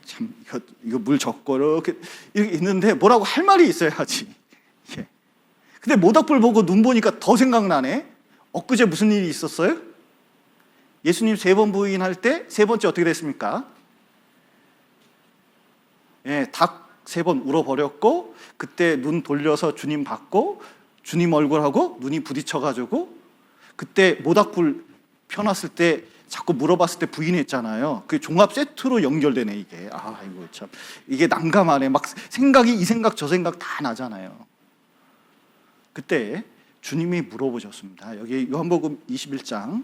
참 이거 물 적고 이렇게 있는데 뭐라고 할 말이 있어야지. 예. 근데 모닥불 보고 눈 보니까 더 생각나네. 엊그제 무슨 일이 있었어요? 예수님 3번 부인할 때 3번째 어떻게 됐습니까? 예, 닭 3번 울어버렸고 그때 눈 돌려서 주님 봤고 주님 얼굴하고 눈이 부딪혀가지고 그때 모닥불 펴놨을 때 자꾸 물어봤을 때 부인했잖아요. 그게 종합 세트로 연결되네 이게. 이거 참 이게 난감하네. 막 생각이 이 생각 저 생각 다 나잖아요. 그때 주님이 물어보셨습니다. 여기 요한복음 21장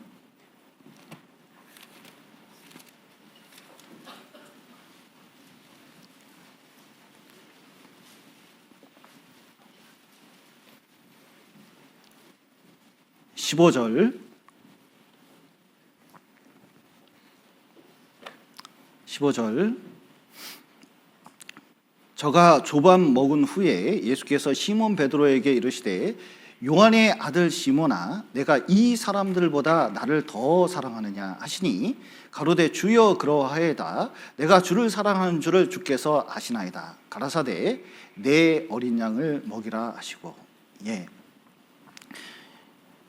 15절 저가 조반 먹은 후에 예수께서 시몬 베드로에게 이르시되 요한의 아들 시몬아 내가 이 사람들보다 나를 더 사랑하느냐 하시니 가로되 주여 그러하에다 내가 주를 사랑하는 줄을 주께서 아시나이다. 가라사대 내 어린 양을 먹이라 하시고. 예.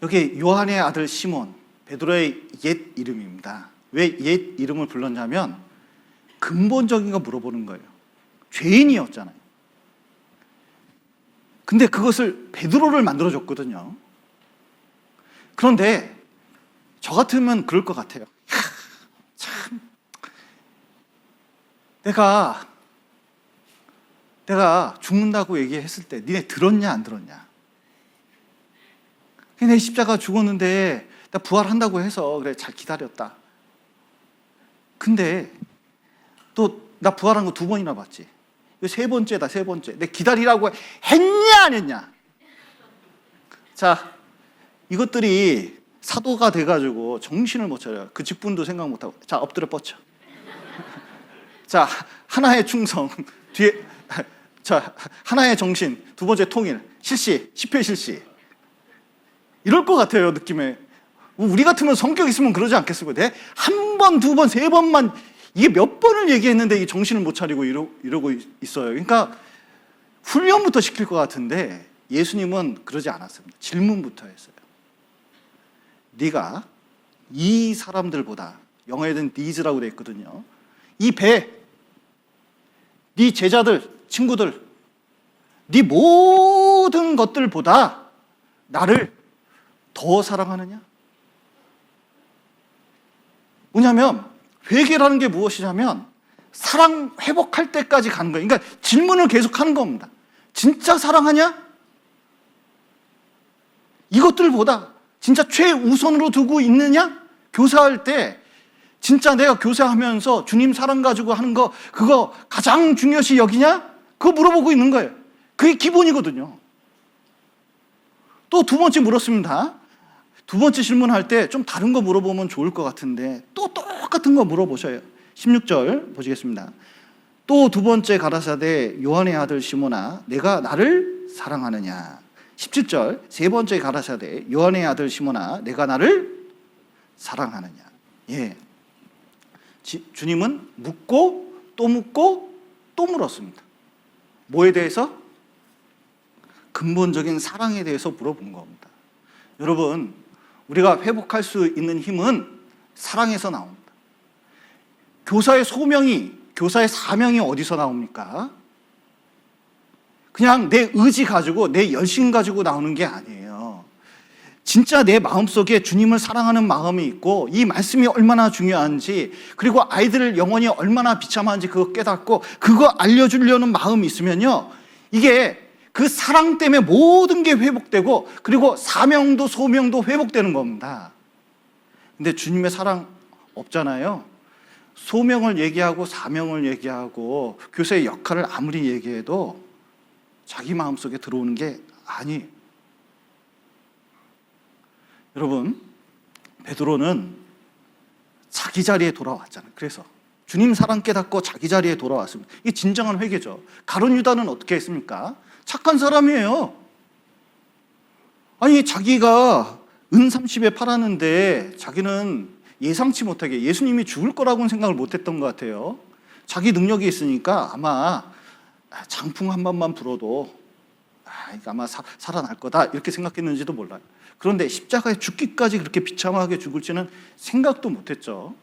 여기 요한의 아들 시몬, 베드로의 옛 이름입니다. 왜 옛 이름을 불렀냐면 근본적인 거 물어보는 거예요. 죄인이었잖아요. 근데 그것을 베드로를 만들어줬거든요. 그런데 저 같으면 그럴 것 같아요. 참, 내가 죽는다고 얘기했을 때 니네 들었냐 안 들었냐? 내 십자가 죽었는데 나 부활한다고 해서 그래 잘 기다렸다. 근데 또 나 부활한 거 2번이나 봤지. 이거 3번째다 3번째. 내 기다리라고 했냐 안 했냐? 자, 이것들이 사도가 돼가지고 정신을 못 차려요. 그 직분도 생각 못하고. 자, 엎드려 뻗쳐. 자, 하나의 충성 뒤에 자, 하나의 정신 2번째 통일 실시 10회 실시. 이럴 것 같아요 느낌에. 우리 같으면 성격 있으면 그러지 않겠습니까? 한 번, 2번, 3번만 이게 몇 번을 얘기했는데 이 정신을 못 차리고 이러고 있어요. 그러니까 훈련부터 시킬 것 같은데 예수님은 그러지 않았습니다. 질문부터 했어요. 네가 이 사람들보다, 영어에는 these라고 되어 있거든요. 이 배, 네 제자들, 친구들, 네 모든 것들보다 나를 더 사랑하느냐? 뭐냐면 회개라는 게 무엇이냐면 사랑 회복할 때까지 가는 거예요. 그러니까 질문을 계속하는 겁니다. 진짜 사랑하냐? 이것들보다 진짜 최우선으로 두고 있느냐? 교사할 때 진짜 내가 교사하면서 주님 사랑 가지고 하는 거 그거 가장 중요시 여기냐? 그거 물어보고 있는 거예요. 그게 기본이거든요. 또 2번째 물었습니다. 2번째 질문할 때 좀 다른 거 물어보면 좋을 것 같은데 또 똑같은 거 물어보셔요. 16절 보시겠습니다. 또 2번째 가라사대 요한의 아들 시몬아 내가 나를 사랑하느냐. 17절 3번째 가라사대 요한의 아들 시몬아 내가 나를 사랑하느냐. 예. 주님은 묻고 또 물었습니다. 뭐에 대해서? 근본적인 사랑에 대해서 물어본 겁니다. 여러분, 우리가 회복할 수 있는 힘은 사랑에서 나옵니다. 교사의 소명이, 교사의 사명이 어디서 나옵니까? 그냥 내 의지 가지고, 내 열심 가지고 나오는 게 아니에요. 진짜 내 마음속에 주님을 사랑하는 마음이 있고 이 말씀이 얼마나 중요한지, 그리고 아이들 영혼이 얼마나 비참한지 그거 깨닫고 그거 알려주려는 마음이 있으면요, 이게 그 사랑 때문에 모든 게 회복되고, 그리고 사명도 소명도 회복되는 겁니다. 근데 주님의 사랑 없잖아요. 소명을 얘기하고 사명을 얘기하고 교사의 역할을 아무리 얘기해도 자기 마음속에 들어오는 게 아니에요. 여러분, 베드로는 자기 자리에 돌아왔잖아요. 그래서 주님 사랑 깨닫고 자기 자리에 돌아왔습니다. 이게 진정한 회개죠. 가룟 유다는 어떻게 했습니까? 착한 사람이에요. 아니, 자기가 은 30에 팔았는데 자기는 예상치 못하게 예수님이 죽을 거라고는 생각을 못했던 것 같아요. 자기 능력이 있으니까 아마 장풍 한 번만 불어도 아마 살아날 거다 이렇게 생각했는지도 몰라요. 그런데 십자가에 죽기까지 그렇게 비참하게 죽을지는 생각도 못했죠.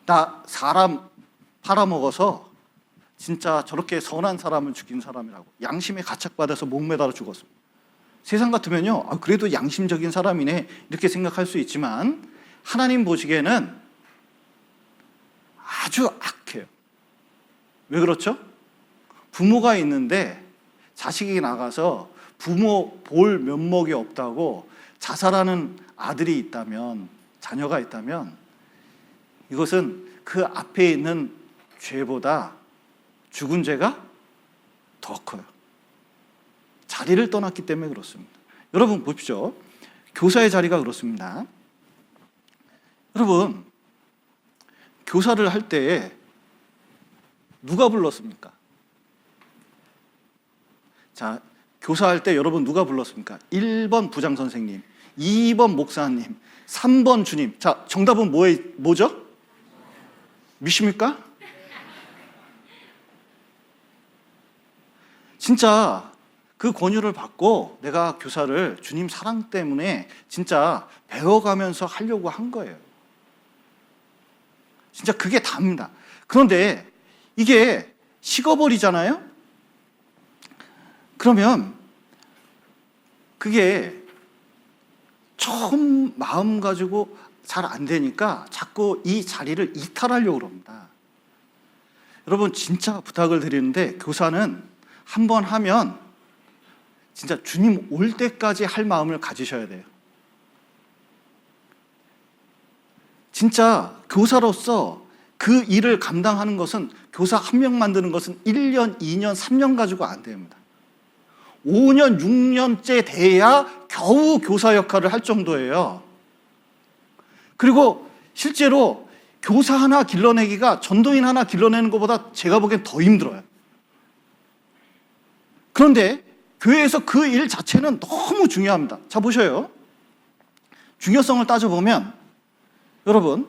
나 사람 팔아먹어서 진짜 저렇게 선한 사람을 죽인 사람이라고 양심에 가책받아서 목매달아 죽었습니다. 세상 같으면요, 그래도 양심적인 사람이네 이렇게 생각할 수 있지만 하나님 보시기에는 아주 악해요. 왜 그렇죠? 부모가 있는데 자식이 나가서 부모 볼 면목이 없다고 자살하는 아들이 있다면, 자녀가 있다면, 이것은 그 앞에 있는 죄보다 죽은 죄가 더 커요. 자리를 떠났기 때문에 그렇습니다. 여러분 보십시오. 교사의 자리가 그렇습니다. 여러분, 교사를 할 때 누가 불렀습니까? 자, 교사할 때 여러분 누가 불렀습니까? 1번 부장 선생님, 2번 목사님, 3번 주님. 자, 정답은 뭐죠? 믿습니까? 진짜 그 권유를 받고 내가 교사를 주님 사랑 때문에 진짜 배워가면서 하려고 한 거예요. 진짜 그게 답니다. 그런데 이게 식어버리잖아요? 그러면 그게 처음 마음 가지고 잘 안 되니까 자꾸 이 자리를 이탈하려고 그럽니다. 여러분, 진짜 부탁을 드리는데 교사는 한 번 하면 진짜 주님 올 때까지 할 마음을 가지셔야 돼요. 진짜 교사로서 그 일을 감당하는 것은, 교사 한 명 만드는 것은 1년, 2년, 3년 가지고 안 됩니다. 5년, 6년째 돼야 겨우 교사 역할을 할 정도예요. 그리고 실제로 교사 하나 길러내기가 전도인 하나 길러내는 것보다 제가 보기엔 더 힘들어요. 그런데 교회에서 그 일 자체는 너무 중요합니다. 자, 보셔요. 중요성을 따져보면 여러분,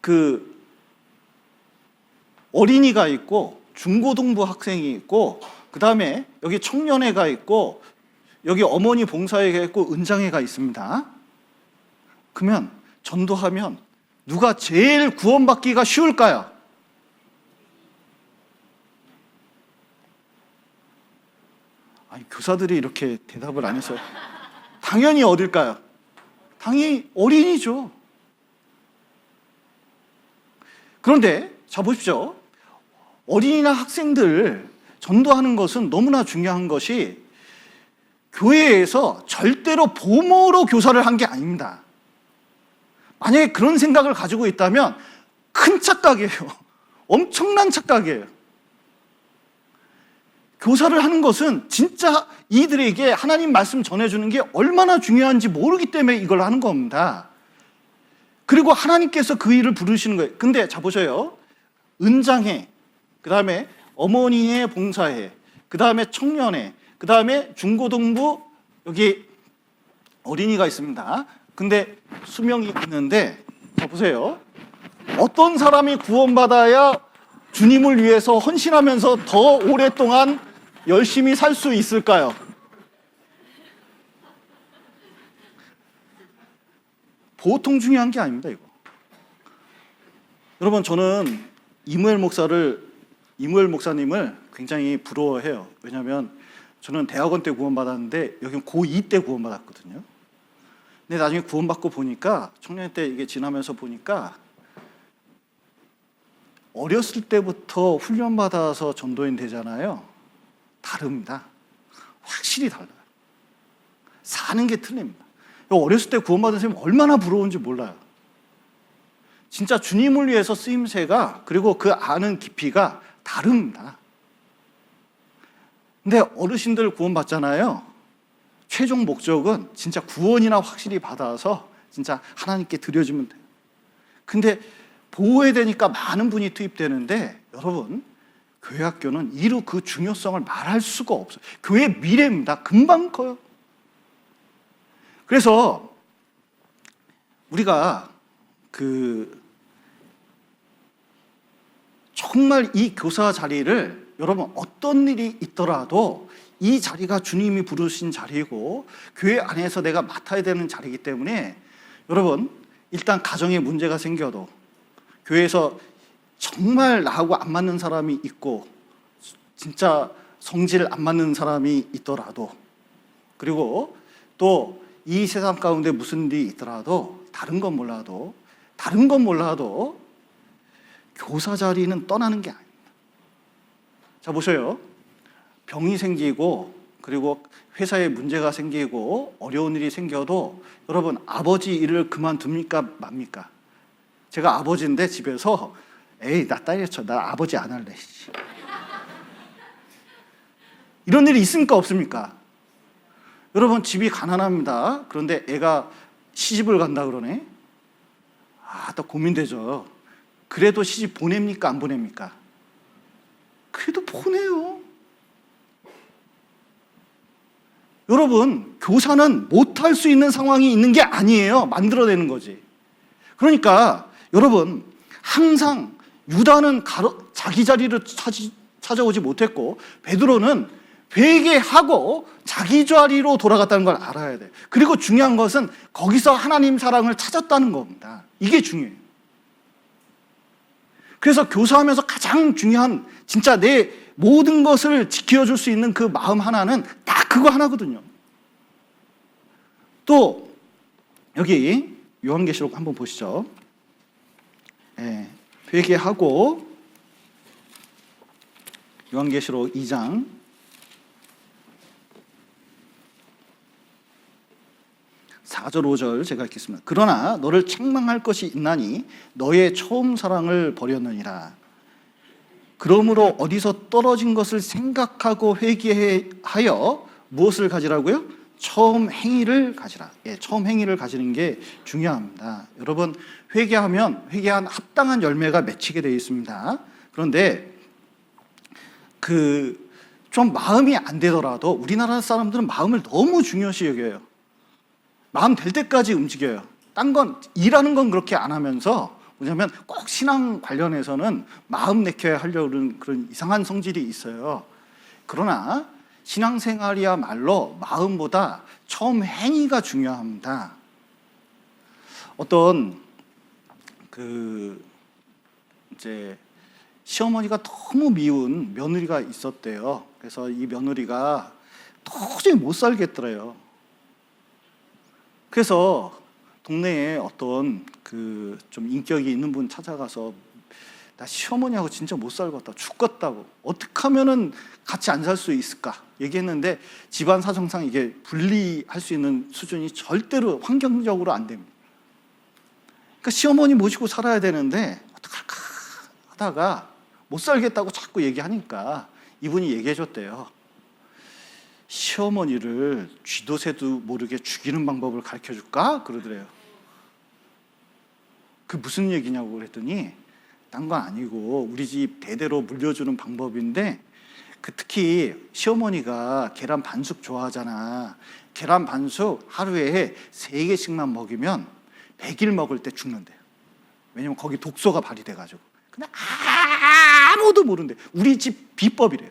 그 어린이가 있고 중고등부 학생이 있고, 그 다음에 여기 청년회가 있고, 여기 어머니 봉사회가 있고, 은장회가 있습니다. 그러면 전도하면 누가 제일 구원받기가 쉬울까요? 아니, 교사들이 이렇게 대답을 안 해서 당연히 어딜까요? 당연히 어린이죠. 그런데 자, 보십시오. 어린이나 학생들 전도하는 것은 너무나 중요한 것이, 교회에서 절대로 보모로 교사를 한 게 아닙니다. 만약에 그런 생각을 가지고 있다면 큰 착각이에요. 엄청난 착각이에요. 교사를 하는 것은 진짜 이들에게 하나님 말씀 전해주는 게 얼마나 중요한지 모르기 때문에 이걸 하는 겁니다. 그리고 하나님께서 그 일을 부르시는 거예요. 근데 자, 보셔요. 은장회, 그 다음에 어머니의 봉사회, 그 다음에 청년회, 그 다음에 중고등부, 여기 어린이가 있습니다. 근데 수명이 있는데, 자, 보세요. 어떤 사람이 구원받아야 주님을 위해서 헌신하면서 더 오랫동안 열심히 살 수 있을까요? 보통 중요한 게 아닙니다, 이거. 여러분, 저는 이무엘 목사님을 굉장히 부러워해요. 왜냐하면 저는 대학원 때 구원받았는데 여긴 고2 때 구원받았거든요. 근데 나중에 구원받고 보니까 청년 때 이게 지나면서 보니까 어렸을 때부터 훈련받아서 전도인 되잖아요. 다릅니다. 확실히 달라요. 사는 게 틀립니다. 어렸을 때 구원받은 사람이 얼마나 부러운지 몰라요. 진짜 주님을 위해서 쓰임새가 그리고 그 아는 깊이가 다릅니다. 근데 어르신들 구원받잖아요. 최종 목적은 진짜 구원이나 확실히 받아서 진짜 하나님께 드려주면 돼요. 근데 보호해야 되니까 많은 분이 투입되는데 여러분, 교회 학교는 이루 그 중요성을 말할 수가 없어요. 교회 미래입니다. 금방 커요. 그래서 우리가 정말 이 교사 자리를 여러분 어떤 일이 있더라도 이 자리가 주님이 부르신 자리고 교회 안에서 내가 맡아야 되는 자리이기 때문에 여러분 일단 가정에 문제가 생겨도 교회에서 정말 나하고 안 맞는 사람이 있고 진짜 성질 안 맞는 사람이 있더라도 그리고 또 이 세상 가운데 무슨 일이 있더라도 다른 건 몰라도 교사 자리는 떠나는 게 아닙니다. 자 보셔요. 병이 생기고 그리고 회사에 문제가 생기고 어려운 일이 생겨도 여러분 아버지 일을 그만둡니까 맙니까? 제가 아버지인데 집에서 에이 나 때려쳐 나 아버지 안 할래 이런 일이 있습니까 없습니까? 여러분 집이 가난합니다. 그런데 애가 시집을 간다 그러네. 또 고민되죠. 그래도 시집 보냅니까 안 보냅니까? 그래도 보내요. 여러분 교사는 못할 수 있는 상황이 있는 게 아니에요. 만들어내는 거지. 그러니까 여러분 항상 유다는 자기 자리를 찾아오지 못했고 베드로는 회개하고 자기 자리로 돌아갔다는 걸 알아야 돼요. 그리고 중요한 것은 거기서 하나님 사랑을 찾았다는 겁니다. 이게 중요해요. 그래서 교사하면서 가장 중요한 진짜 내 모든 것을 지켜줄 수 있는 그 마음 하나는 딱 그거 하나거든요. 또 여기 요한계시록 한번 보시죠. 회개하고 요한계시록 2장 4절 5절 제가 읽겠습니다. 그러나 너를 책망할 것이 있나니 너의 처음 사랑을 버렸느니라. 그러므로 어디서 떨어진 것을 생각하고 회개하여 무엇을 가지라고요? 처음 행위를 가지라. 처음 행위를 가지는 게 중요합니다. 여러분 회개하면 회개한 합당한 열매가 맺히게 되어 있습니다. 그런데 좀 마음이 안 되더라도 우리나라 사람들은 마음을 너무 중요시 여겨요. 마음 될 때까지 움직여요. 딴 건 일하는 건 그렇게 안 하면서 뭐냐면 꼭 신앙 관련해서는 마음 내켜야 하려는 그런 이상한 성질이 있어요. 그러나 신앙생활이야말로 마음보다 처음 행위가 중요합니다. 어떤 이제 시어머니가 너무 미운 며느리가 있었대요. 그래서 이 며느리가 도저히 못 살겠더래요. 그래서 동네에 어떤 좀 인격이 있는 분 찾아가서 나 시어머니하고 진짜 못 살겠다 죽겠다고 어떻게 하면은 같이 안 살 수 있을까 얘기했는데 집안 사정상 이게 분리할 수 있는 수준이 절대로 환경적으로 안 됩니다. 그러니까 시어머니 모시고 살아야 되는데 어떡할까 하다가 못 살겠다고 자꾸 얘기하니까 이분이 얘기해 줬대요. 시어머니를 쥐도 새도 모르게 죽이는 방법을 가르쳐 줄까? 그러더래요. 그 무슨 얘기냐고 그랬더니 딴 건 아니고 우리 집 대대로 물려주는 방법인데 특히 시어머니가 계란 반숙 좋아하잖아. 계란 반숙 하루에 3개씩만 먹이면 100일 먹을 때 죽는대요. 왜냐면 거기 독소가 발휘돼가지고. 근데 아무도 모른대. 우리 집 비법이래요.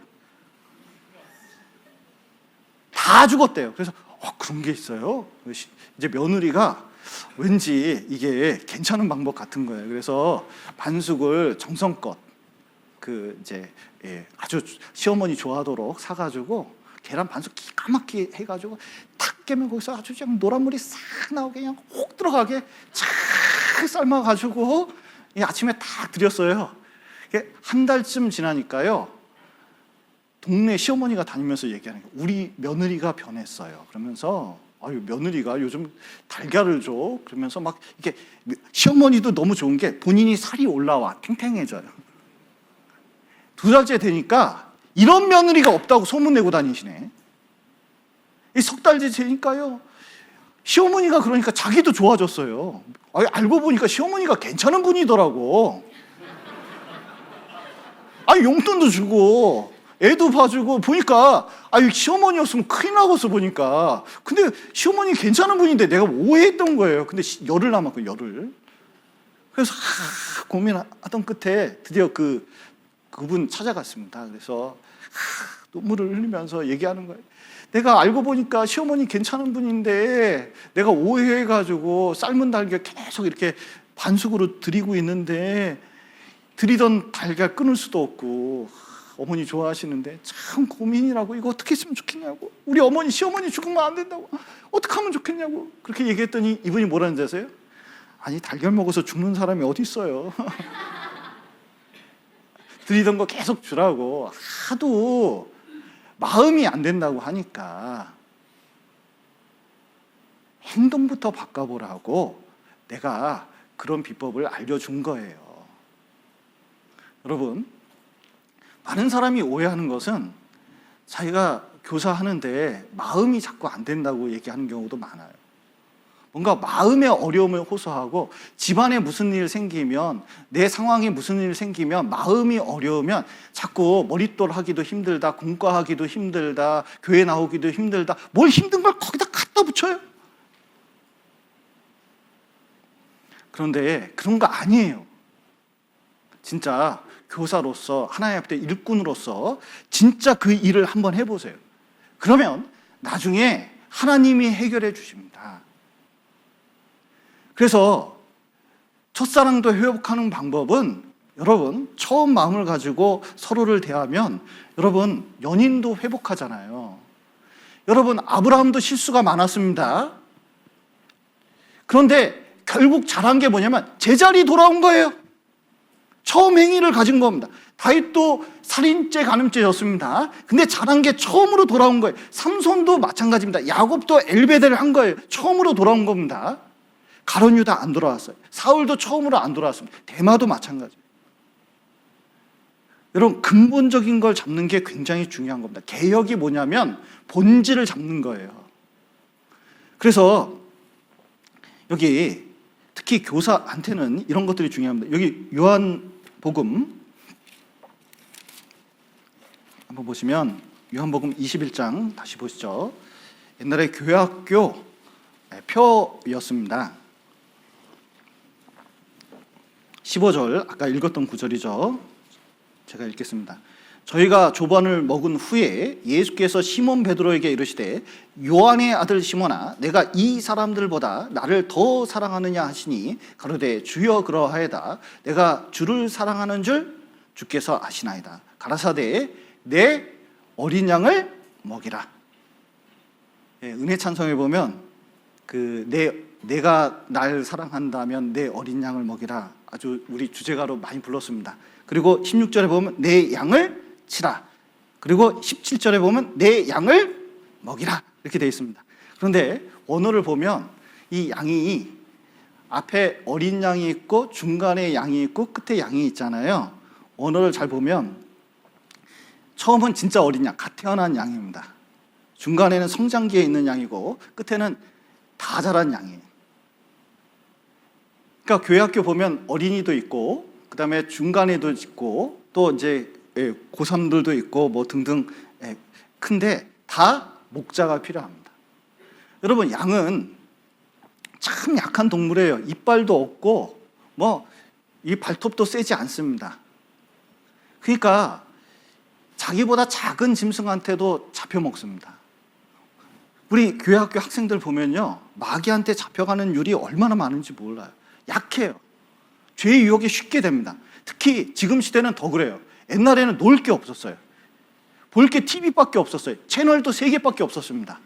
다 죽었대요. 그래서 그런 게 있어요. 이제 며느리가 왠지 이게 괜찮은 방법 같은 거예요. 그래서 반숙을 정성껏 아주 시어머니 좋아하도록 사가지고 계란 반숙 기가 막히게 해가지고 탁 깨면 거기서 아주 그냥 노란물이 싹 나오게 그냥 혹 들어가게 착 삶아가지고 아침에 딱 드렸어요. 한 달쯤 지나니까요, 동네 시어머니가 다니면서 얘기하는 게 우리 며느리가 변했어요. 그러면서 아유, 며느리가 요즘 달걀을 줘. 그러면서 막 이게 시어머니도 너무 좋은 게 본인이 살이 올라와 탱탱해져요. 2달째 되니까 이런 며느리가 없다고 소문내고 다니시네. 이 3달째 되니까요, 시어머니가 그러니까 자기도 좋아졌어요. 알고 보니까 시어머니가 괜찮은 분이더라고. 용돈도 주고 애도 봐주고 보니까 시어머니였으면 큰일 나겠어 보니까. 근데 시어머니 괜찮은 분인데 내가 오해했던 거예요. 근데 열흘 남았고, 열흘. 그래서 고민하던 끝에 드디어 그분 찾아갔습니다. 그래서 눈물을 흘리면서 얘기하는 거예요. 내가 알고 보니까 시어머니 괜찮은 분인데 내가 오해해가지고 삶은 달걀 계속 이렇게 반숙으로 드리고 있는데 드리던 달걀 끊을 수도 없고 어머니 좋아하시는데 참 고민이라고, 이거 어떻게 했으면 좋겠냐고, 우리 어머니 시어머니 죽으면 안 된다고, 어떻게 하면 좋겠냐고 그렇게 얘기했더니 이분이 뭐라는지 아세요? 아니, 달걀 먹어서 죽는 사람이 어디 있어요. 드리던 거 계속 주라고 하도 마음이 안 된다고 하니까 행동부터 바꿔보라고 내가 그런 비법을 알려준 거예요. 여러분, 많은 사람이 오해하는 것은 자기가 교사하는데 마음이 자꾸 안 된다고 얘기하는 경우도 많아요. 뭔가 마음의 어려움을 호소하고 집안에 무슨 일 생기면, 내 상황에 무슨 일 생기면 마음이 어려우면 자꾸 머릿돌 하기도 힘들다, 공과하기도 힘들다, 교회 나오기도 힘들다, 뭘 힘든 걸 거기다 갖다 붙여요. 그런데 그런 거 아니에요. 진짜 교사로서, 하나님 앞에 일꾼으로서 진짜 그 일을 한번 해보세요. 그러면 나중에 하나님이 해결해 주십니다. 그래서 첫사랑도 회복하는 방법은, 여러분, 처음 마음을 가지고 서로를 대하면 여러분 연인도 회복하잖아요. 여러분, 아브라함도 실수가 많았습니다. 그런데 결국 잘한 게 뭐냐면 제자리 돌아온 거예요. 처음 행위를 가진 겁니다. 다윗도 살인죄, 간음죄였습니다. 근데 잘한 게 처음으로 돌아온 거예요. 삼손도 마찬가지입니다. 야곱도 엘베데를 한 거예요. 처음으로 돌아온 겁니다. 가룟 유다 안 돌아왔어요. 사울도 처음으로 안 돌아왔습니다. 데마도 마찬가지. 여러분, 근본적인 걸 잡는 게 굉장히 중요한 겁니다. 개혁이 뭐냐면 본질을 잡는 거예요. 그래서 여기 특히 교사한테는 이런 것들이 중요합니다. 여기 요한복음 한번 보시면, 요한복음 21장 다시 보시죠. 옛날에 교회학교 표였습니다. 15절, 아까 읽었던 구절이죠. 제가 읽겠습니다. 저희가 조반을 먹은 후에 예수께서 시몬 베드로에게 이르시되 요한의 아들 시몬아, 내가 이 사람들보다 나를 더 사랑하느냐 하시니 가로되 주여 그러하여다. 내가 주를 사랑하는 줄 주께서 아시나이다. 가라사대 내 어린 양을 먹이라. 은혜 찬송에 보면 내가 날 사랑한다면 내 어린 양을 먹이라, 아주 우리 주제가로 많이 불렀습니다. 그리고 16절에 보면 내 양을 치라. 그리고 17절에 보면 내 양을 먹이라, 이렇게 되어 있습니다. 그런데 원어를 보면 이 양이 앞에 어린 양이 있고 중간에 양이 있고 끝에 양이 있잖아요. 원어를 잘 보면 처음은 진짜 어린 양, 갓 태어난 양입니다. 중간에는 성장기에 있는 양이고 끝에는 다 자란 양이에요. 그러니까 교회 학교 보면 어린이도 있고 그다음에 중간에도 있고 또 이제 고3들도 있고 뭐 등등, 큰데 다 목자가 필요합니다. 여러분, 양은 참 약한 동물이에요. 이빨도 없고 뭐 이 발톱도 세지 않습니다. 그러니까 자기보다 작은 짐승한테도 잡혀 먹습니다. 우리 교회 학교 학생들 보면요, 마귀한테 잡혀가는 율이 얼마나 많은지 몰라요. 약해요. 죄의 유혹이 쉽게 됩니다. 특히 지금 시대는 더 그래요. 옛날에는 놀 게 없었어요. 볼 게 TV밖에 없었어요. 채널도 3개밖에 없었습니다.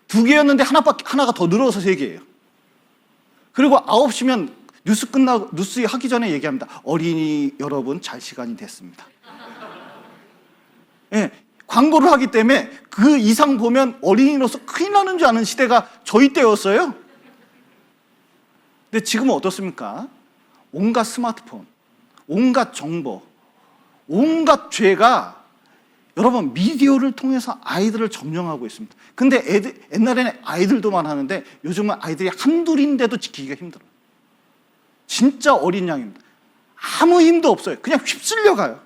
2개였는데 하나가 더 늘어서 3개예요. 그리고 9시면 뉴스 하기 전에 얘기합니다. 어린이 여러분 잘 시간이 됐습니다. 예, 광고를 하기 때문에 그 이상 보면 어린이로서 큰일 나는 줄 아는 시대가 저희 때였어요. 근데 지금은 어떻습니까? 온갖 스마트폰, 온갖 정보, 온갖 죄가 여러분 미디어를 통해서 아이들을 점령하고 있습니다. 근데 옛날에는 아이들도만 하는데 요즘은 아이들이 한둘인데도 지키기가 힘들어요. 진짜 어린 양입니다. 아무 힘도 없어요. 그냥 휩쓸려 가요.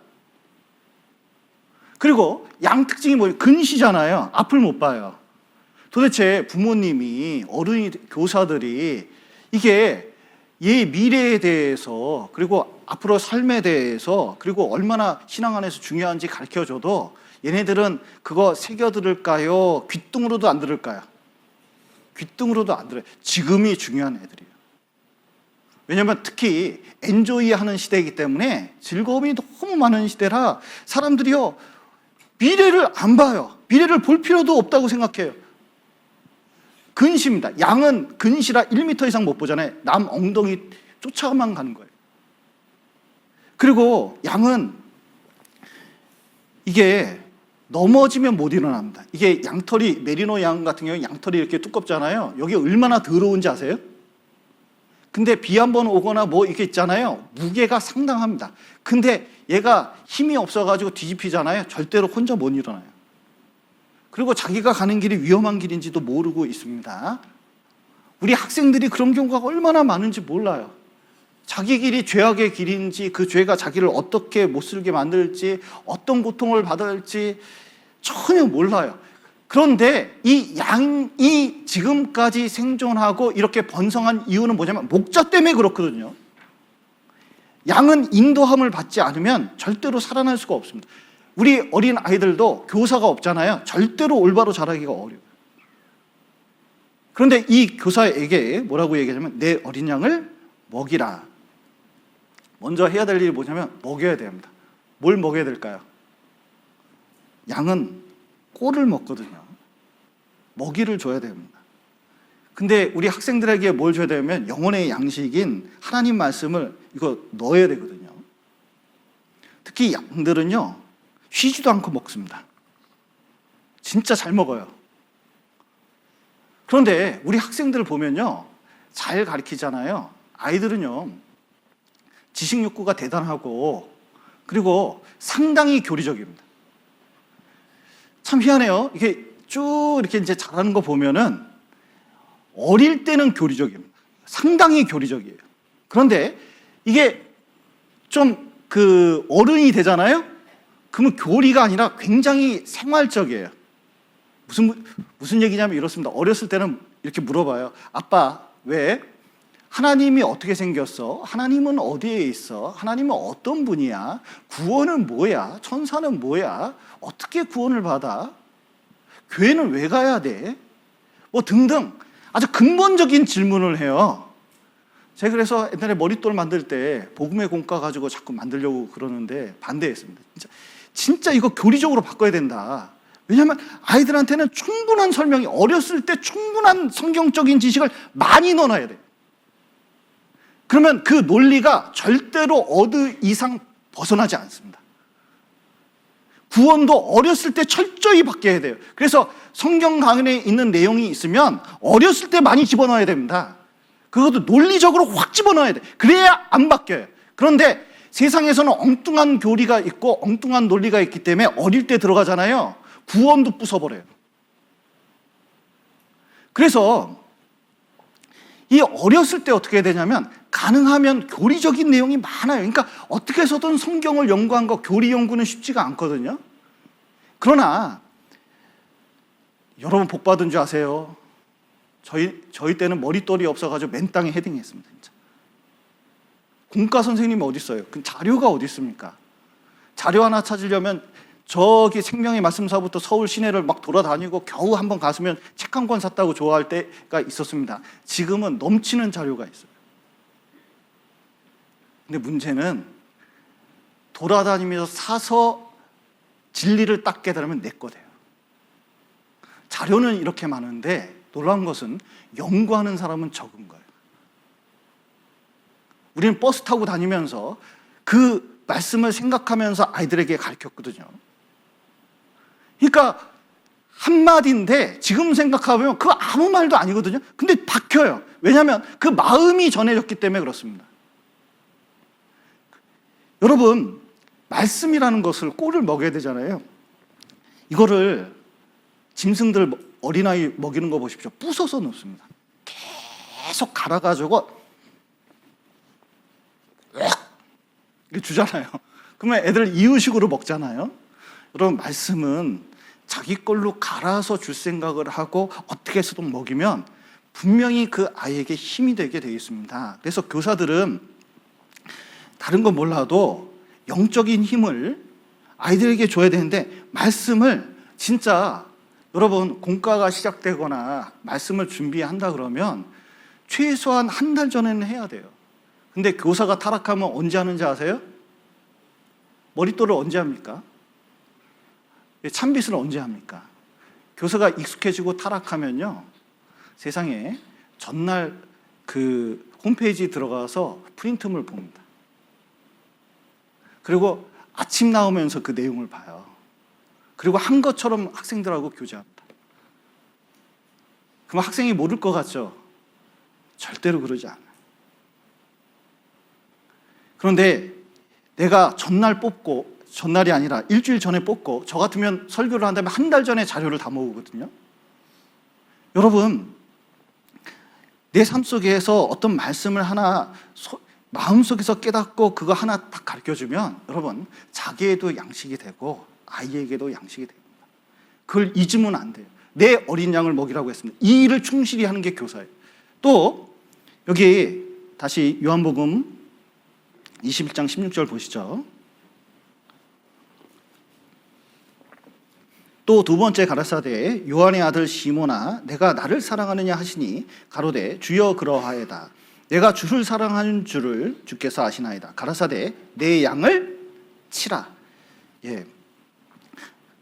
그리고 양 특징이 뭐예요? 근시잖아요. 앞을 못 봐요. 도대체 부모님이, 어른이, 교사들이 이게 얘 미래에 대해서, 그리고 앞으로 삶에 대해서, 그리고 얼마나 신앙 안에서 중요한지 가르쳐줘도 얘네들은 그거 새겨들을까요? 귓등으로도 안 들을까요? 귓등으로도 안 들어요. 지금이 중요한 애들이에요. 왜냐하면 특히 엔조이 하는 시대이기 때문에, 즐거움이 너무 많은 시대라 사람들이요 미래를 안 봐요. 미래를 볼 필요도 없다고 생각해요. 근시입니다. 양은 근시라 1m 이상 못 보잖아요. 남 엉덩이 쫓아만 가는 거예요. 그리고 양은 이게 넘어지면 못 일어납니다. 이게 양털이, 메리노 양 같은 경우에 양털이 이렇게 두껍잖아요. 여기 얼마나 더러운지 아세요? 근데 비 한 번 오거나 뭐 이렇게 있잖아요. 무게가 상당합니다. 근데 얘가 힘이 없어가지고 뒤집히잖아요. 절대로 혼자 못 일어나요. 그리고 자기가 가는 길이 위험한 길인지도 모르고 있습니다. 우리 학생들이 그런 경우가 얼마나 많은지 몰라요. 자기 길이 죄악의 길인지, 그 죄가 자기를 어떻게 못살게 만들지, 어떤 고통을 받을지 전혀 몰라요. 그런데 이 양이 지금까지 생존하고 이렇게 번성한 이유는 뭐냐면 목자 때문에 그렇거든요. 양은 인도함을 받지 않으면 절대로 살아날 수가 없습니다. 우리 어린 아이들도 교사가 없잖아요. 절대로 올바로 자라기가 어려워요. 그런데 이 교사에게 뭐라고 얘기하냐면 내 어린 양을 먹이라. 먼저 해야 될 일이 뭐냐면 먹여야 됩니다. 뭘 먹여야 될까요? 양은 꼴을 먹거든요. 먹이를 줘야 됩니다. 근데 우리 학생들에게 뭘 줘야 되냐면 영혼의 양식인 하나님 말씀을 이거 넣어야 되거든요. 특히 양들은요 쉬지도 않고 먹습니다. 진짜 잘 먹어요. 그런데 우리 학생들을 보면요 잘 가르치잖아요. 아이들은요 지식 욕구가 대단하고 그리고 상당히 교리적입니다. 참 희한해요. 이게 쭉 이렇게 이제 자라는 거 보면은 어릴 때는 교리적입니다. 상당히 교리적이에요. 그런데 이게 좀 그 어른이 되잖아요. 그러면 교리가 아니라 굉장히 생활적이에요. 무슨 얘기냐면 이렇습니다. 어렸을 때는 이렇게 물어봐요. 아빠, 왜? 하나님이 어떻게 생겼어? 하나님은 어디에 있어? 하나님은 어떤 분이야? 구원은 뭐야? 천사는 뭐야? 어떻게 구원을 받아? 교회는 왜 가야 돼? 뭐 등등 아주 근본적인 질문을 해요. 제가 그래서 옛날에 머릿돌 만들 때 복음의 공과 가지고 자꾸 만들려고 그러는데 반대했습니다. 진짜 이거 교리적으로 바꿔야 된다. 왜냐하면 아이들한테는 충분한 설명이, 어렸을 때 충분한 성경적인 지식을 많이 넣어놔야 돼요. 그러면 그 논리가 절대로 어느 이상 벗어나지 않습니다. 구원도 어렸을 때 철저히 바뀌어야 돼요. 그래서 성경 강연에 있는 내용이 있으면 어렸을 때 많이 집어넣어야 됩니다. 그것도 논리적으로 확 집어넣어야 돼. 그래야 안 바뀌어요. 그런데 세상에서는 엉뚱한 교리가 있고 엉뚱한 논리가 있기 때문에 어릴 때 들어가잖아요. 구원도 부숴버려요. 그래서 이 어렸을 때 어떻게 해야 되냐면 가능하면 교리적인 내용이 많아요. 그러니까 어떻게 해서든 성경을 연구한 거, 교리 연구는 쉽지가 않거든요. 그러나 여러분 복 받은 줄 아세요? 저희 때는 머릿돌이 없어가지고 맨 땅에 헤딩했습니다. 진짜. 공과 선생님이 어디 있어요? 그 자료가 어디 있습니까? 자료 하나 찾으려면 저기 생명의 말씀사부터 서울 시내를 막 돌아다니고 겨우 한번 갔으면 책 한 권 샀다고 좋아할 때가 있었습니다. 지금은 넘치는 자료가 있어요. 근데 문제는 돌아다니면서 사서 진리를 딱 깨달으면 내 거 돼요. 자료는 이렇게 많은데 놀라운 것은 연구하는 사람은 적은 거예요. 우리는 버스 타고 다니면서 그 말씀을 생각하면서 아이들에게 가르쳤거든요. 그러니까 한마디인데 지금 생각해보면 그 아무 말도 아니거든요. 근데 박혀요. 왜냐하면 그 마음이 전해졌기 때문에 그렇습니다. 여러분, 말씀이라는 것을 꼴을 먹여야 되잖아요. 이거를 짐승들 어린아이 먹이는 거 보십시오. 부숴서 놓습니다. 계속 갈아가지고 이렇게 주잖아요. 그러면 애들 이유식으로 먹잖아요. 여러분, 말씀은 자기 걸로 갈아서 줄 생각을 하고 어떻게 해서든 먹이면 분명히 그 아이에게 힘이 되게 되어 있습니다. 그래서 교사들은 다른 건 몰라도 영적인 힘을 아이들에게 줘야 되는데, 말씀을 진짜 여러분, 공과가 시작되거나 말씀을 준비한다 그러면 최소한 한 달 전에는 해야 돼요. 근데 교사가 타락하면 언제 하는지 아세요? 머릿돌을 언제 합니까? 찬빗을 언제 합니까? 교사가 익숙해지고 타락하면요, 세상에 전날 그 홈페이지 들어가서 프린트물 봅니다. 그리고 아침 나오면서 그 내용을 봐요. 그리고 한 것처럼 학생들하고 교제합니다. 그럼 학생이 모를 것 같죠? 절대로 그러지 않아요. 그런데 내가 전날 뽑고, 전날이 아니라 일주일 전에 뽑고, 저 같으면 설교를 한다면 한 달 전에 자료를 다 모으거든요. 여러분, 내 삶 속에서 어떤 말씀을 하나 마음속에서 깨닫고 그거 하나 딱 가르쳐주면 여러분, 자기에도 양식이 되고 아이에게도 양식이 됩니다. 그걸 잊으면 안 돼요. 내 어린 양을 먹이라고 했습니다. 이 일을 충실히 하는 게 교사예요. 또 여기 다시 요한복음 21장 16절 보시죠. 또 두 번째 가라사대 요한의 아들 시몬아, 내가 나를 사랑하느냐 하시니 가로되 주여 그러하에다. 내가 주를 사랑하는 줄을 주께서 아시나이다. 가라사대 내 양을 치라. 예,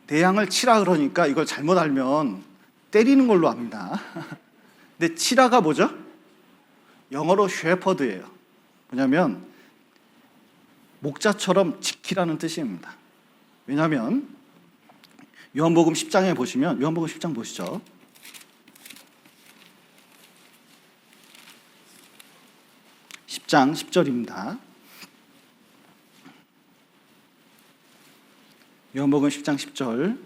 내 양을 치라 그러니까 이걸 잘못 알면 때리는 걸로 압니다. 근데 치라가 뭐죠? 영어로 쉐퍼드예요. 뭐냐면 목자처럼 지키라는 뜻입니다. 왜냐하면 요한복음 10장에 보시면, 요한복음 10장 보시죠. 장 10절입니다. 요한복음 10장 10절.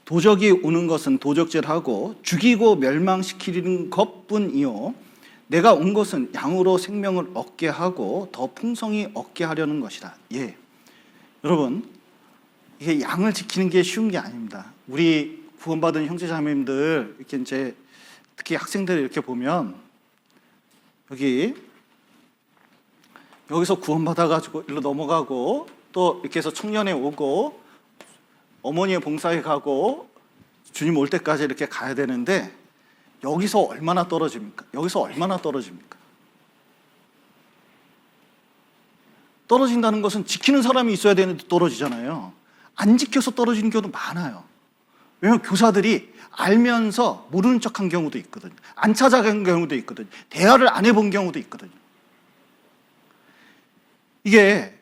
도적이 오는 것은 도적질하고 죽이고 멸망시키는 것뿐이요 내가 온 것은 양으로 생명을 얻게 하고 더 풍성히 얻게 하려는 것이라. 예, 여러분, 이게 양을 지키는 게 쉬운 게 아닙니다. 우리 구원받은 형제자매님들 이렇게 이제 특히 학생들 이렇게 보면 여기서 구원받아가지고 일로 넘어가고 또 이렇게 해서 청년에 오고 어머니의 봉사에 가고 주님 올 때까지 이렇게 가야 되는데 여기서 얼마나 떨어집니까? 여기서 얼마나 떨어집니까? 떨어진다는 것은 지키는 사람이 있어야 되는데 떨어지잖아요. 안 지켜서 떨어지는 경우도 많아요. 왜냐하면 교사들이 알면서 모르는 척한 경우도 있거든요. 안 찾아간 경우도 있거든요. 대화를 안 해본 경우도 있거든요. 이게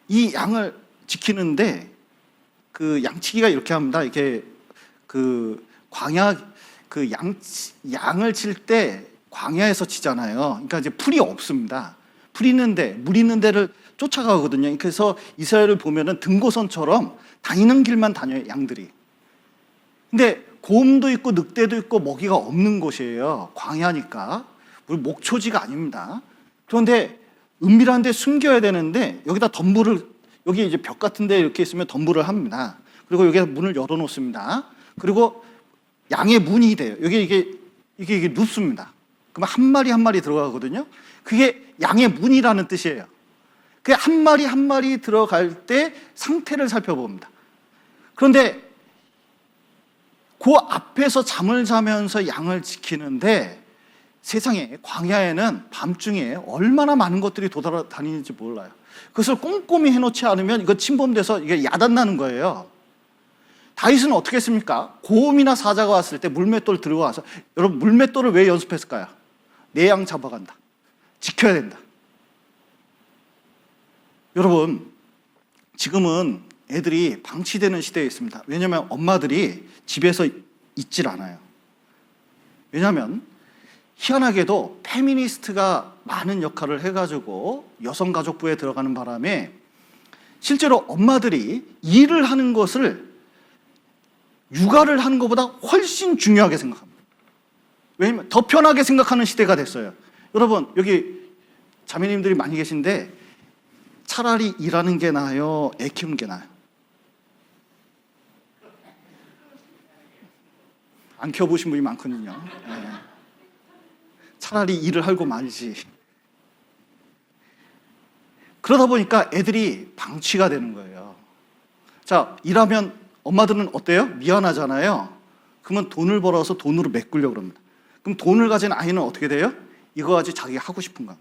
이 양을 지키는데 그 양치기가 이렇게 합니다. 이렇게 양을 칠 때 광야에서 치잖아요. 그러니까 이제 풀이 없습니다. 풀 있는데 물 있는 데를 쫓아가거든요. 그래서 이스라엘을 보면은 등고선처럼 다니는 길만 다녀요, 양들이. 근데 곰도 있고 늑대도 있고 먹이가 없는 곳이에요. 광야니까. 우리 목초지가 아닙니다. 그런데 은밀한 데 숨겨야 되는데 여기다 덤불을, 여기 이제 벽 같은 데 이렇게 있으면 덤불을 합니다. 그리고 여기다 문을 열어 놓습니다. 그리고 양의 문이 돼요. 이게 눕습니다. 그러면 한 마리 한 마리 들어가거든요. 그게 양의 문이라는 뜻이에요. 그 한 마리 한 마리 들어갈 때 상태를 살펴봅니다. 그런데 그 앞에서 잠을 자면서 양을 지키는데 세상에 광야에는 밤중에 얼마나 많은 것들이 돌아다니는지 몰라요. 그것을 꼼꼼히 해놓지 않으면 이거 침범돼서 이게 야단나는 거예요. 다윗은 어떻게 했습니까? 고음이나 사자가 왔을 때 물맷돌 들고 와서, 여러분 물맷돌을 왜 연습했을까요? 내 양 잡아간다, 지켜야 된다. 여러분 지금은 애들이 방치되는 시대에 있습니다. 왜냐하면 엄마들이 집에서 있질 않아요. 왜냐하면 희한하게도 페미니스트가 많은 역할을 해가지고 여성가족부에 들어가는 바람에 실제로 엄마들이 일을 하는 것을 육아를 하는 것보다 훨씬 중요하게 생각합니다. 왜냐하면 더 편하게 생각하는 시대가 됐어요. 여러분 여기 자매님들이 많이 계신데 차라리 일하는 게 나아요, 애 키우는 게 나아요? 안 키워보신 분이 많거든요. 네. 차라리 일을 하고 말지. 그러다 보니까 애들이 방치가 되는 거예요. 자, 일하면 엄마들은 어때요? 미안하잖아요. 그러면 돈을 벌어서 돈으로 메꾸려고 그럽니다. 그럼 돈을 가진 아이는 어떻게 돼요? 이거 가지고 자기가 하고 싶은 거.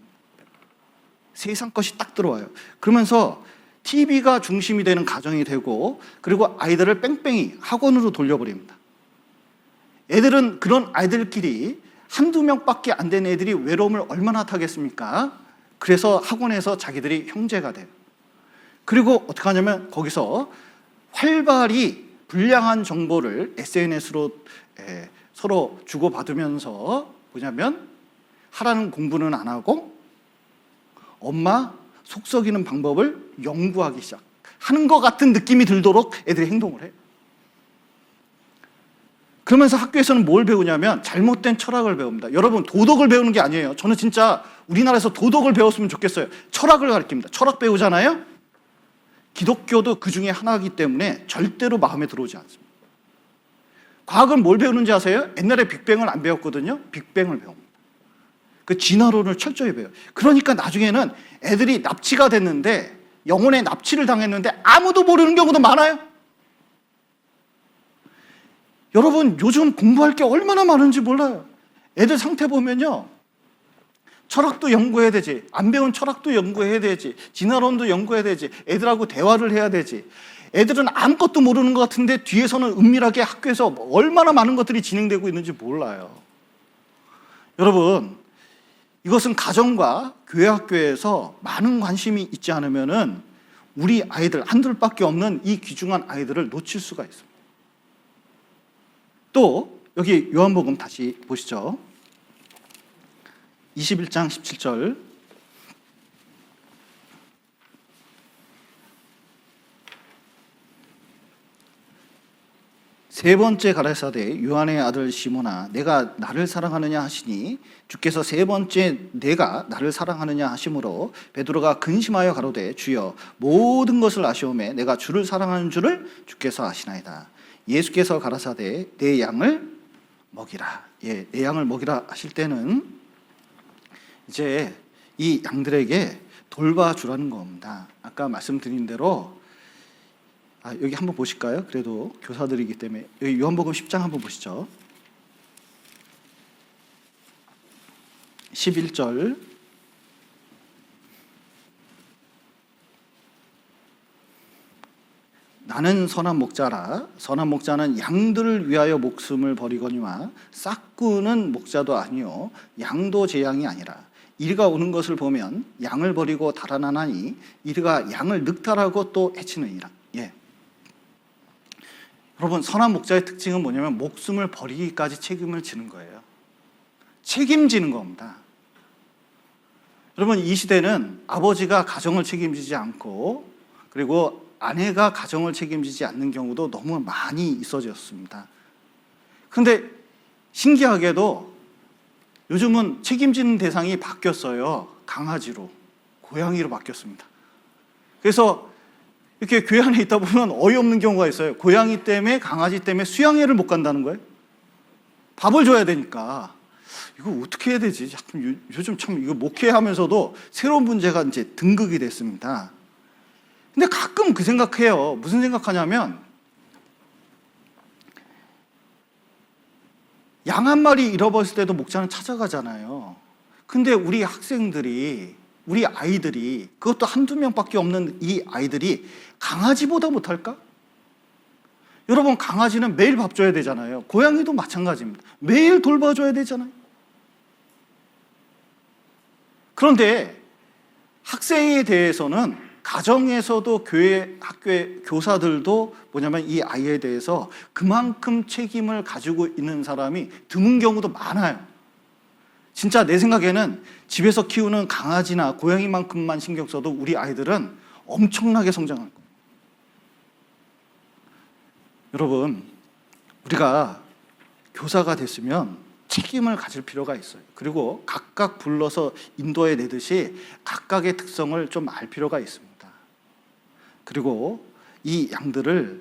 세상 것이 딱 들어와요. 그러면서 TV가 중심이 되는 가정이 되고, 그리고 아이들을 뺑뺑이 학원으로 돌려버립니다. 애들은 그런 아이들끼리 한두 명밖에 안 된 애들이 외로움을 얼마나 타겠습니까? 그래서 학원에서 자기들이 형제가 돼요. 그리고 어떻게 하냐면 거기서 활발히 불량한 정보를 SNS로 서로 주고받으면서 뭐냐면 하라는 공부는 안 하고 엄마 속 썩이는 방법을 연구하기 시작하는 것 같은 느낌이 들도록 애들이 행동을 해요. 그러면서 학교에서는 뭘 배우냐면 잘못된 철학을 배웁니다. 여러분 도덕을 배우는 게 아니에요. 저는 진짜 우리나라에서 도덕을 배웠으면 좋겠어요. 철학을 가르칩니다. 철학 배우잖아요. 기독교도 그 중에 하나이기 때문에 절대로 마음에 들어오지 않습니다. 과학은 뭘 배우는지 아세요? 옛날에 빅뱅을 안 배웠거든요. 빅뱅을 배웁니다. 그 진화론을 철저히 배워요. 그러니까 나중에는 애들이 납치가 됐는데, 영혼의 납치를 당했는데 아무도 모르는 경우도 많아요. 여러분 요즘 공부할 게 얼마나 많은지 몰라요. 애들 상태 보면요, 철학도 연구해야 되지, 안 배운 철학도 연구해야 되지, 진화론도 연구해야 되지, 애들하고 대화를 해야 되지. 애들은 아무것도 모르는 것 같은데 뒤에서는 은밀하게 학교에서 얼마나 많은 것들이 진행되고 있는지 몰라요. 여러분 이것은 가정과 교회 학교에서 많은 관심이 있지 않으면은 우리 아이들 한둘밖에 없는 이 귀중한 아이들을 놓칠 수가 있습니다. 또 여기 요한복음 다시 보시죠. 21장 17절. 세 번째 가라사대 요한의 아들 시몬아, 내가 나를 사랑하느냐 하시니 주께서 세 번째 내가 나를 사랑하느냐 하심으로 베드로가 근심하여 가로되 주여 모든 것을 아시오매 내가 주를 사랑하는 줄을 주께서 아시나이다. 예수께서 가라사대 내 양을 먹이라. 예, 내 양을 먹이라 하실 때는 이제 이 양들에게 돌봐주라는 겁니다. 아까 말씀드린 대로 여기 한번 보실까요? 그래도 교사들이기 때문에 여기 요한복음 10장 한번 보시죠. 11절. 나는 선한 목자라. 선한 목자는 양들을 위하여 목숨을 버리거니와 싹구는 목자도 아니요 양도 제 양이 아니라. 이리가 오는 것을 보면 양을 버리고 달아나나니 이리가 양을 늑탈하고 또 해치느니라. 예. 여러분 선한 목자의 특징은 뭐냐면 목숨을 버리기까지 책임을 지는 거예요. 책임지는 겁니다. 여러분 이 시대는 아버지가 가정을 책임지지 않고 그리고 아내가 가정을 책임지지 않는 경우도 너무 많이 있어졌습니다. 그런데 신기하게도 요즘은 책임지는 대상이 바뀌었어요. 강아지로, 고양이로 바뀌었습니다. 그래서 이렇게 교회 안에 있다 보면 어이없는 경우가 있어요. 고양이 때문에, 강아지 때문에 수양회를 못 간다는 거예요. 밥을 줘야 되니까. 이거 어떻게 해야 되지? 요즘 참 이거 목회하면서도 새로운 문제가 이제 등극이 됐습니다. 근데 가끔 그 생각해요. 무슨 생각하냐면 양 한 마리 잃어버렸을 때도 목자는 찾아가잖아요. 근데 우리 학생들이 우리 아이들이, 그것도 한두 명밖에 없는 이 아이들이 강아지보다 못할까? 여러분, 강아지는 매일 밥 줘야 되잖아요. 고양이도 마찬가지입니다. 매일 돌봐줘야 되잖아요. 그런데 학생에 대해서는 가정에서도 교회, 학교의 교사들도 뭐냐면 이 아이에 대해서 그만큼 책임을 가지고 있는 사람이 드문 경우도 많아요. 진짜 내 생각에는 집에서 키우는 강아지나 고양이만큼만 신경 써도 우리 아이들은 엄청나게 성장할 거예요. 여러분, 우리가 교사가 됐으면 책임을 가질 필요가 있어요. 그리고 각각 불러서 인도해 내듯이 각각의 특성을 좀 알 필요가 있습니다. 그리고 이 양들을,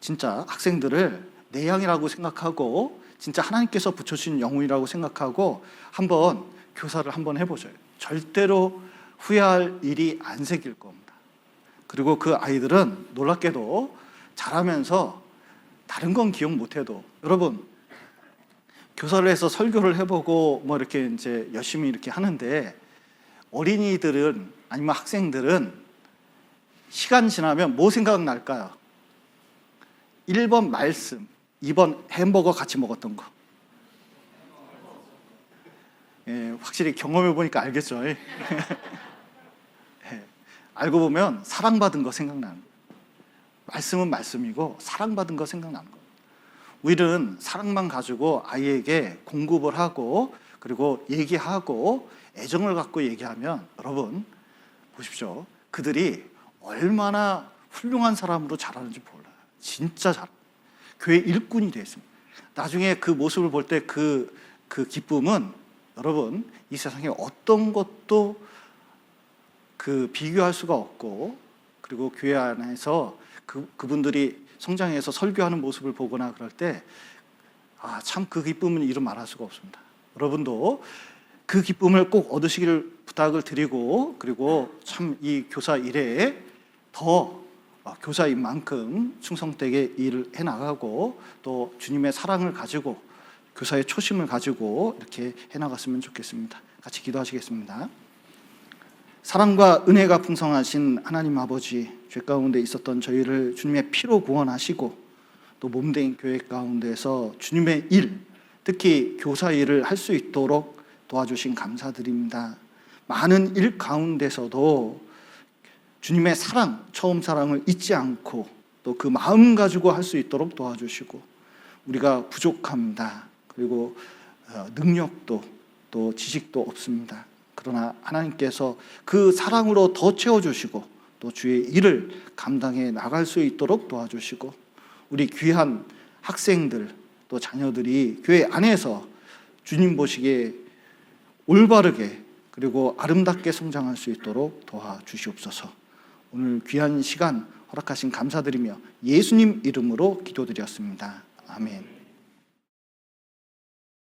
진짜 학생들을 내 양이라고 생각하고 진짜 하나님께서 붙여주신 영혼이라고 생각하고 한번 교사를 한번 해보셔요. 절대로 후회할 일이 안 생길 겁니다. 그리고 그 아이들은 놀랍게도 자라면서 다른 건 기억 못해도, 여러분, 교사를 해서 설교를 해보고 뭐 이렇게 이제 열심히 이렇게 하는데, 어린이들은 아니면 학생들은 시간 지나면 뭐 생각날까요? 1번 말씀, 2번 햄버거 같이 먹었던 거. 예, 확실히 경험해 보니까 알겠죠. 예. 알고 보면 사랑받은 거 생각나는 거예요. 말씀은 말씀이고 사랑받은 거 생각나는 거예요. 우리는 사랑만 가지고 아이에게 공급을 하고 그리고 얘기하고 애정을 갖고 얘기하면, 여러분 보십시오, 그들이 얼마나 훌륭한 사람으로 자라는지 몰라요. 진짜 잘. 교회 일꾼이 되어 있습니다. 나중에 그 모습을 볼 때 그 기쁨은, 여러분, 이 세상에 어떤 것도 비교할 수가 없고, 그리고 교회 안에서 그분들이 성장해서 설교하는 모습을 보거나 그럴 때, 참 그 기쁨은 이루 말할 수가 없습니다. 여러분도 그 기쁨을 꼭 얻으시기를 부탁을 드리고, 그리고 참 이 교사 일에 더 교사인 만큼 충성되게 일을 해나가고, 또 주님의 사랑을 가지고 교사의 초심을 가지고 이렇게 해나갔으면 좋겠습니다. 같이 기도하시겠습니다. 사랑과 은혜가 풍성하신 하나님 아버지, 죄 가운데 있었던 저희를 주님의 피로 구원하시고 또 몸된 교회 가운데서 주님의 일, 특히 교사 일을 할 수 있도록 도와주신 감사드립니다. 많은 일 가운데서도 주님의 사랑, 처음 사랑을 잊지 않고 또 그 마음 가지고 할 수 있도록 도와주시고, 우리가 부족합니다. 그리고 능력도 또 지식도 없습니다. 그러나 하나님께서 그 사랑으로 더 채워주시고 또 주의 일을 감당해 나갈 수 있도록 도와주시고, 우리 귀한 학생들 또 자녀들이 교회 안에서 주님 보시기에 올바르게 그리고 아름답게 성장할 수 있도록 도와주시옵소서. 오늘 귀한 시간 허락하신 감사드리며 예수님 이름으로 기도드렸습니다. 아멘.